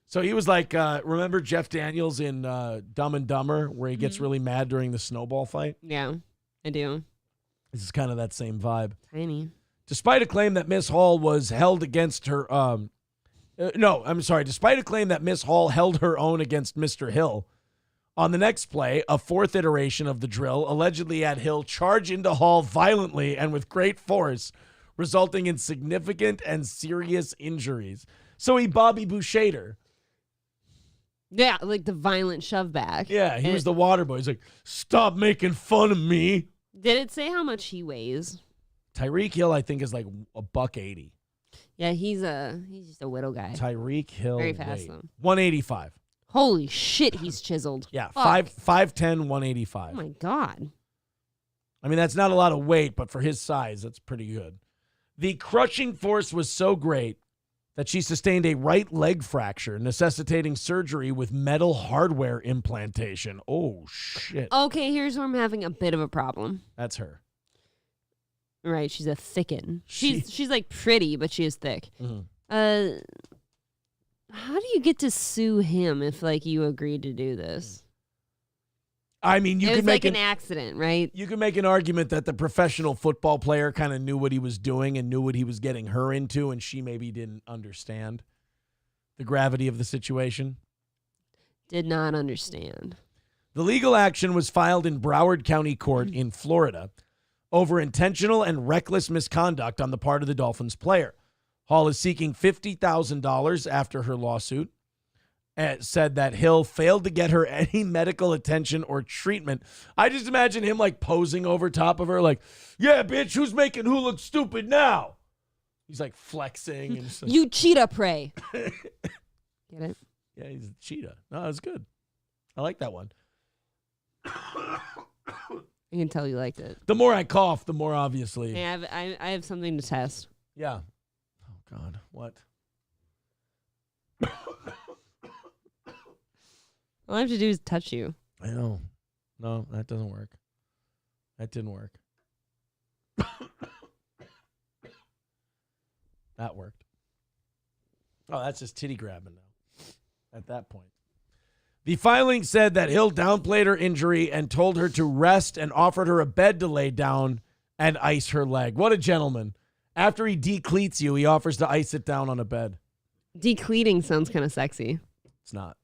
So he was like, remember Jeff Daniels in Dumb and Dumber, where he gets really mad during the snowball fight? Yeah, I do. This is kind of that same vibe. Tiny. Despite a claim that Miss Hall was held against her, despite a claim that Miss Hall held her own against Mr. Hill, on the next play, a fourth iteration of the drill allegedly had Hill charge into Hall violently and with great force, resulting in significant and serious injuries. So he Bobby Bouchered her. Yeah, like the violent shove back. Yeah, he was the water boy. He's like, stop making fun of me. Did it say how much he weighs? Tyreek Hill, I think, is like $180. Yeah, he's just a little guy. Tyreek Hill, Very fast, weight, though. 185. Holy shit, he's chiseled. Yeah, Fuck. 5'10", 185. Oh my god. I mean, that's not a lot of weight, but for his size, that's pretty good. The crushing force was so great that she sustained a right leg fracture, necessitating surgery with metal hardware implantation. Oh, shit. Okay, here's where I'm having a bit of a problem. That's her. Right, she's a thicken. She's like pretty, but she is thick. Mhm. How do you get to sue him if like you agreed to do this? I mean, you it could was make like an accident, right? You could make an argument that the professional football player kind of knew what he was doing and knew what he was getting her into, and she maybe didn't understand the gravity of the situation. Did not understand. The legal action was filed in Broward County Court in Florida over intentional and reckless misconduct on the part of the Dolphins player. Hall is seeking $50,000 after her lawsuit. And said that Hill failed to get her any medical attention or treatment. I just imagine him like posing over top of her like, yeah, bitch, who's making who look stupid now? He's like flexing. And just, You cheetah prey. Get it? Yeah, he's a cheetah. No, that's good. I like that one. I can tell you liked it. The more I cough, the more obviously. Hey, I have something to test. Yeah. Oh, God. What? All I have to do is touch you. I know. No, that doesn't work. That didn't work. That worked. Oh, that's just titty grabbing now at that point. The filing said that Hill downplayed her injury and told her to rest and offered her a bed to lay down and ice her leg. What a gentleman. After he decleats you, he offers to ice it down on a bed. Decleating sounds kind of sexy. It's not.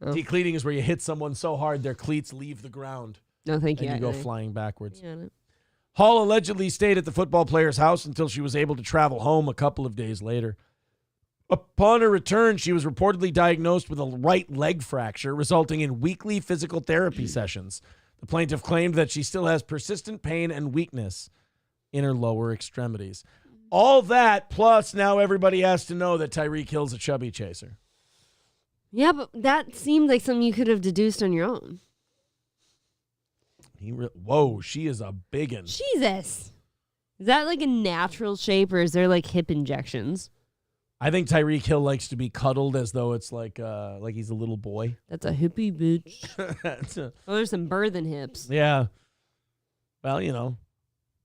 Oh. Decleating is where you hit someone so hard their cleats leave the ground. No, thank you. And you go flying backwards. Yeah, Hall allegedly stayed at the football player's house until she was able to travel home a couple of days later. Upon her return, she was reportedly diagnosed with a right leg fracture, resulting in weekly physical therapy sessions. The plaintiff claimed that she still has persistent pain and weakness in her lower extremities. All that, plus now everybody has to know that Tyreek Hill's a chubby chaser. Yeah, but that seemed like something you could have deduced on your own. Whoa, she is a biggin. Jesus. Is that like a natural shape or is there like hip injections? I think Tyreek Hill likes to be cuddled as though it's like he's a little boy. That's a hippie bitch. Oh, there's some birthing hips. Yeah. Well, you know,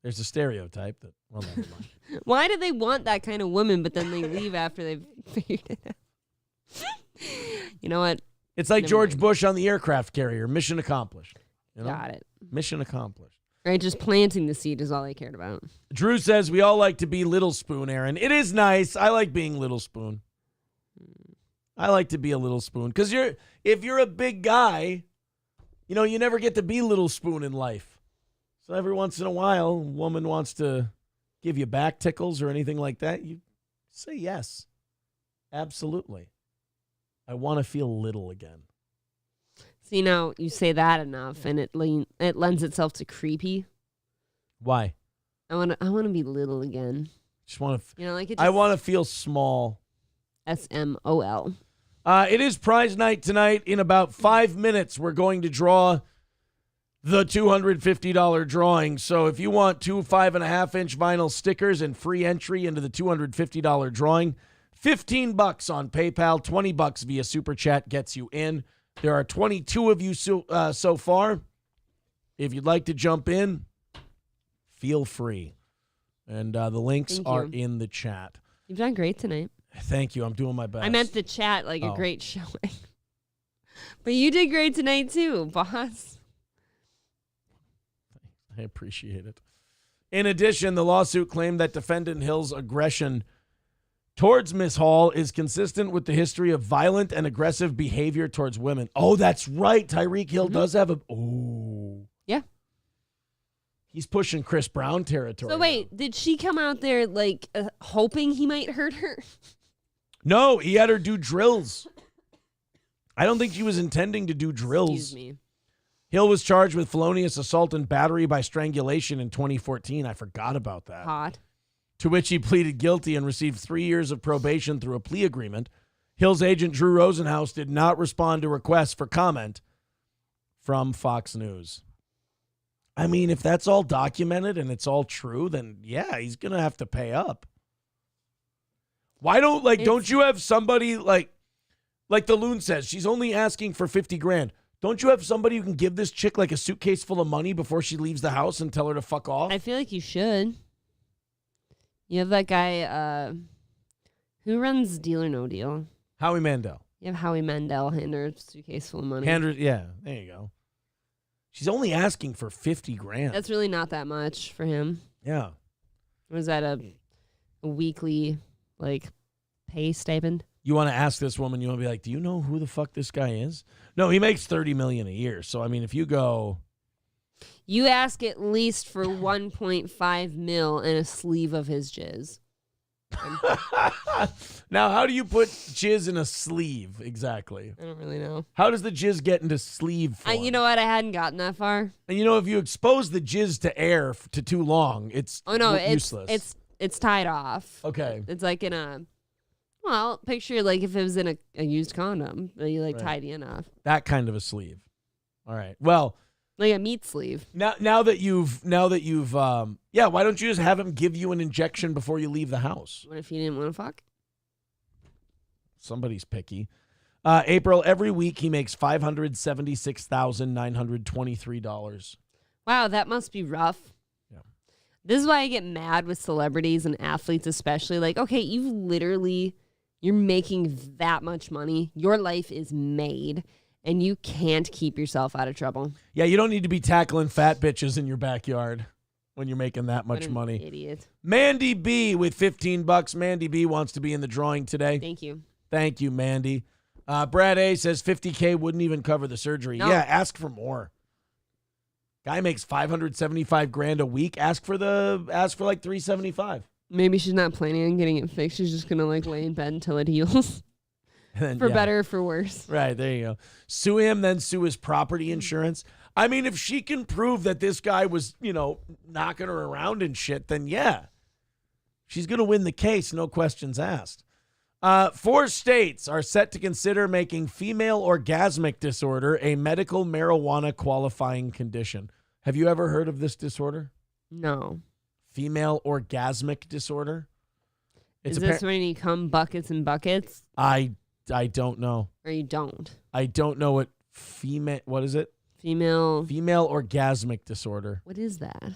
there's a stereotype that, well, never mind. Why do they want that kind of woman, but then they leave after they've figured it out? You know what? It's like George Bush on the aircraft carrier. Mission accomplished. You know? Got it. Mission accomplished. Right, just planting the seed is all I cared about. Drew says we all like to be Little Spoon, Aaron. It is nice. I like being Little Spoon. I like to be a Little Spoon because if you're a big guy, you never get to be Little Spoon in life. So every once in a while, a woman wants to give you back tickles or anything like that, you say yes. Absolutely. I want to feel little again. See, now you say that enough, and it lends itself to creepy. Why? I want to be little again. Just want to. Like it. I want to feel small. SMOL. It is prize night tonight. In about 5 minutes, we're going to draw the $250 drawing. So if you want 2 5.5-inch vinyl stickers and free entry into the $250 drawing, $15 on PayPal, $20 via Super Chat gets you in. There are 22 of you so far. If you'd like to jump in, feel free. And the links are in the chat. You've done great tonight. Thank you. I'm doing my best. I meant the chat like a great showing. But you did great tonight too, boss. I appreciate it. In addition, the lawsuit claimed that defendant Hill's aggression towards Miss Hall is consistent with the history of violent and aggressive behavior towards women. Oh, that's right. Tyreek Hill does have a... Oh. Yeah. He's pushing Chris Brown territory. So wait, did she come out there like hoping he might hurt her? No, he had her do drills. I don't think she was intending to do drills. Excuse me. Hill was charged with felonious assault and battery by strangulation in 2014. I forgot about that. Hot. To which he pleaded guilty and received 3 years of probation through a plea agreement. Hill's agent, Drew Rosenhaus, did not respond to requests for comment from Fox News. I mean, if that's all documented and it's all true, then yeah, he's going to have to pay up. Why don't you have somebody like the loon says, she's only asking for $50,000. Don't you have somebody who can give this chick like a suitcase full of money before she leaves the house and tell her to fuck off? I feel like you should. You have that guy who runs Deal or No Deal. Howie Mandel. You have Howie Mandel hand her a suitcase full of money. Yeah, there you go. She's only asking for $50,000. That's really not that much for him. Yeah. Was that a weekly pay stipend? You want to ask this woman, you want to be like, do you know who the fuck this guy is? No, he makes $30 million a year. So I mean, if you go, you ask at least for 1.5 mil and a sleeve of his jizz. Now, how do you put jizz in a sleeve exactly? I don't really know. How does the jizz get into sleeve form? You know what? I hadn't gotten that far. And if you expose the jizz to air to too long, it's useless. It's tied off. Okay. It's like in a, picture like if it was in a used condom that you tied in off. That kind of a sleeve. All right. Well, like a meat sleeve. Now that you've why don't you just have him give you an injection before you leave the house? What if you didn't want to fuck? Somebody's picky. April, every week he makes $576,923. Wow, that must be rough. Yeah. This is why I get mad with celebrities and athletes especially. Like, okay, you're making that much money. Your life is made. And you can't keep yourself out of trouble. Yeah, you don't need to be tackling fat bitches in your backyard when you're making that much money. Idiot. Mandy B with $15. Mandy B wants to be in the drawing today. Thank you. Thank you, Mandy. Brad A says $50K wouldn't even cover the surgery. No. Yeah, ask for more. Guy makes $575,000 a week. Ask for like $375. Maybe she's not planning on getting it fixed. She's just gonna lay in bed until it heals. Then, for better or for worse. Right, there you go. Sue him, then sue his property insurance. I mean, if she can prove that this guy was, knocking her around and shit, then yeah. She's going to win the case, no questions asked. 4 states are set to consider making female orgasmic disorder a medical marijuana qualifying condition. Have you ever heard of this disorder? No. Female orgasmic disorder? Is this when you come buckets and buckets? I don't know. Or you don't? I don't know what is it? Female orgasmic disorder. What is that?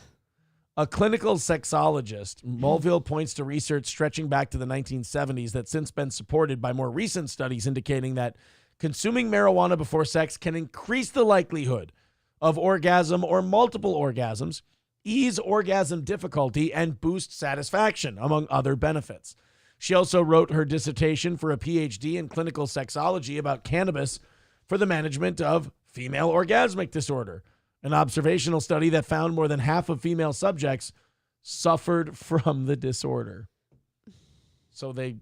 A clinical sexologist, Mulville points to research stretching back to the 1970s that's since been supported by more recent studies indicating that consuming marijuana before sex can increase the likelihood of orgasm or multiple orgasms, ease orgasm difficulty, and boost satisfaction, among other benefits. She also wrote her dissertation for a PhD in clinical sexology about cannabis for the management of female orgasmic disorder, an observational study that found more than half of female subjects suffered from the disorder. So they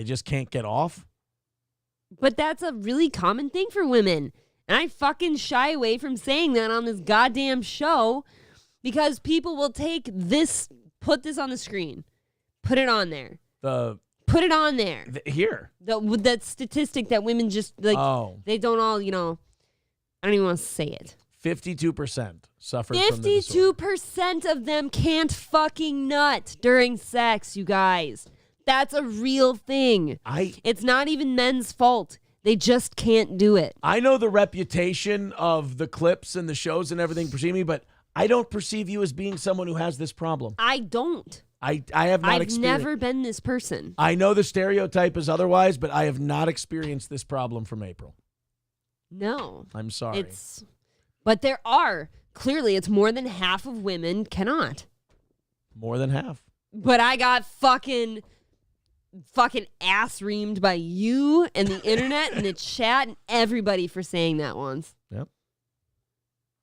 just can't get off. But that's a really common thing for women. And I fucking shy away from saying that on this goddamn show because people will take this, put this on the screen, put it on there. Put it on there. Here. That statistic that women just, like, they don't all, I don't even want to say it. 52% suffered from the disorder. 52% of them can't fucking nut during sex, you guys. That's a real thing. It's not even men's fault. They just can't do it. I know the reputation of the clips and the shows and everything perceive me, but I don't perceive you as being someone who has this problem. I don't. I have not experienced. I've never been this person. I know the stereotype is otherwise, but I have not experienced this problem from April. No. I'm sorry. But there are. Clearly, it's more than half of women cannot. More than half. But I got fucking ass reamed by you and the internet and the chat and everybody for saying that once. Yep.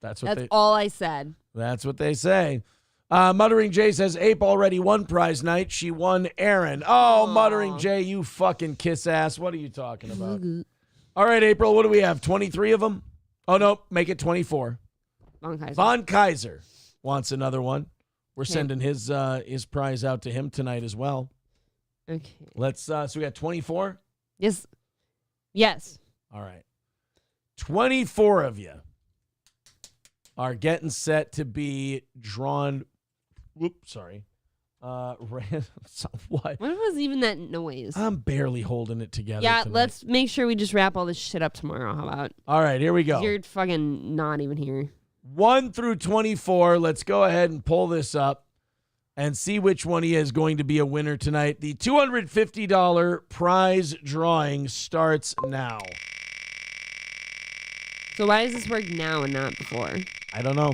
That's all I said. That's what they say. Muttering Jay says, Ape already won prize night. She won Aaron. Oh, aww. Muttering Jay, you fucking kiss ass. What are you talking about? All right, April, what do we have? 23 of them? Oh, no, make it 24. Von Kaiser wants another one. We're sending his prize out to him tonight as well. Okay. Let's, so we got 24? Yes. Yes. All right. 24 of you are getting set to be drawn. Whoops, sorry. What? What was even that noise? I'm barely holding it together. Yeah, tonight. let's make sure we just wrap all this shit up tomorrow. How about? All right, here we go. You're fucking not even here. 1 through 24. Let's go ahead and pull this up and see which one he is going to be a winner tonight. The $250 prize drawing starts now. So why does this work now and not before? I don't know.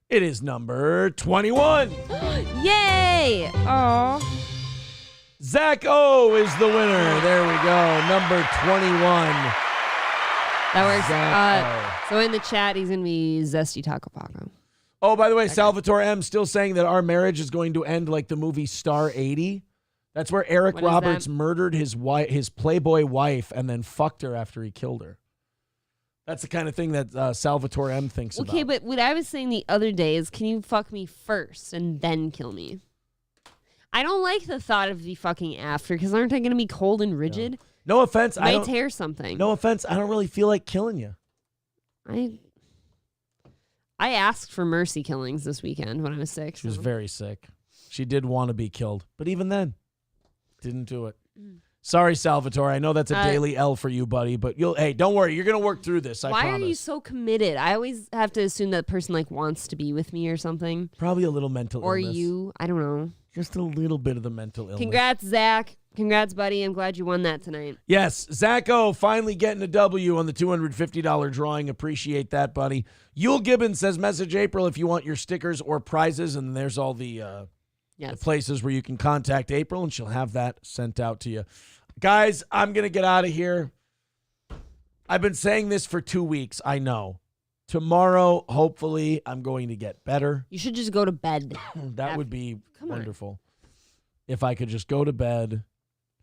It is number 21. Yay! Aw. Zach O is the winner. There we go. Number 21. That works. So in the chat, he's going to be Zesty Taco Paco. Oh, by the way, Salvatore M still saying that our marriage is going to end like the movie Star 80. That's where Eric Roberts murdered his Playboy wife and then fucked her after he killed her. That's the kind of thing that Salvatore M thinks about. Okay, but what I was saying the other day is, can you fuck me first and then kill me? I don't like the thought of the fucking after, because aren't I going to be cold and rigid? No offense. I tear something. No offense. I don't really feel like killing you. I asked for mercy killings this weekend when I was sick. She was very sick. She did want to be killed, but even then, didn't do it. Sorry, Salvatore. I know that's a daily L for you, buddy, but hey, don't worry. You're going to work through this. I promise. Why are you so committed? I always have to assume that person wants to be with me or something. Probably a little mental illness. Or you. I don't know. Just a little bit of the mental illness. Congrats, Zach. Congrats, buddy. I'm glad you won that tonight. Yes, Zach O finally getting a W on the $250 drawing. Appreciate that, buddy. Yule Gibbons says, message April if you want your stickers or prizes, and there's all the places where you can contact April, and she'll have that sent out to you. Guys, I'm going to get out of here. I've been saying this for 2 weeks. I know. Tomorrow, hopefully, I'm going to get better. You should just go to bed. That would be wonderful. If I could just go to bed,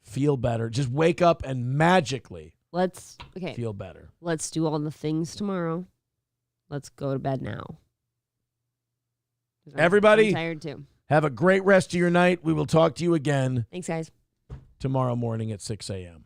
feel better, just wake up and magically feel better. Let's do all the things tomorrow. Let's go to bed now. Everybody, I'm tired too. Have a great rest of your night. We will talk to you again. Thanks, guys. Tomorrow morning at 6 a.m.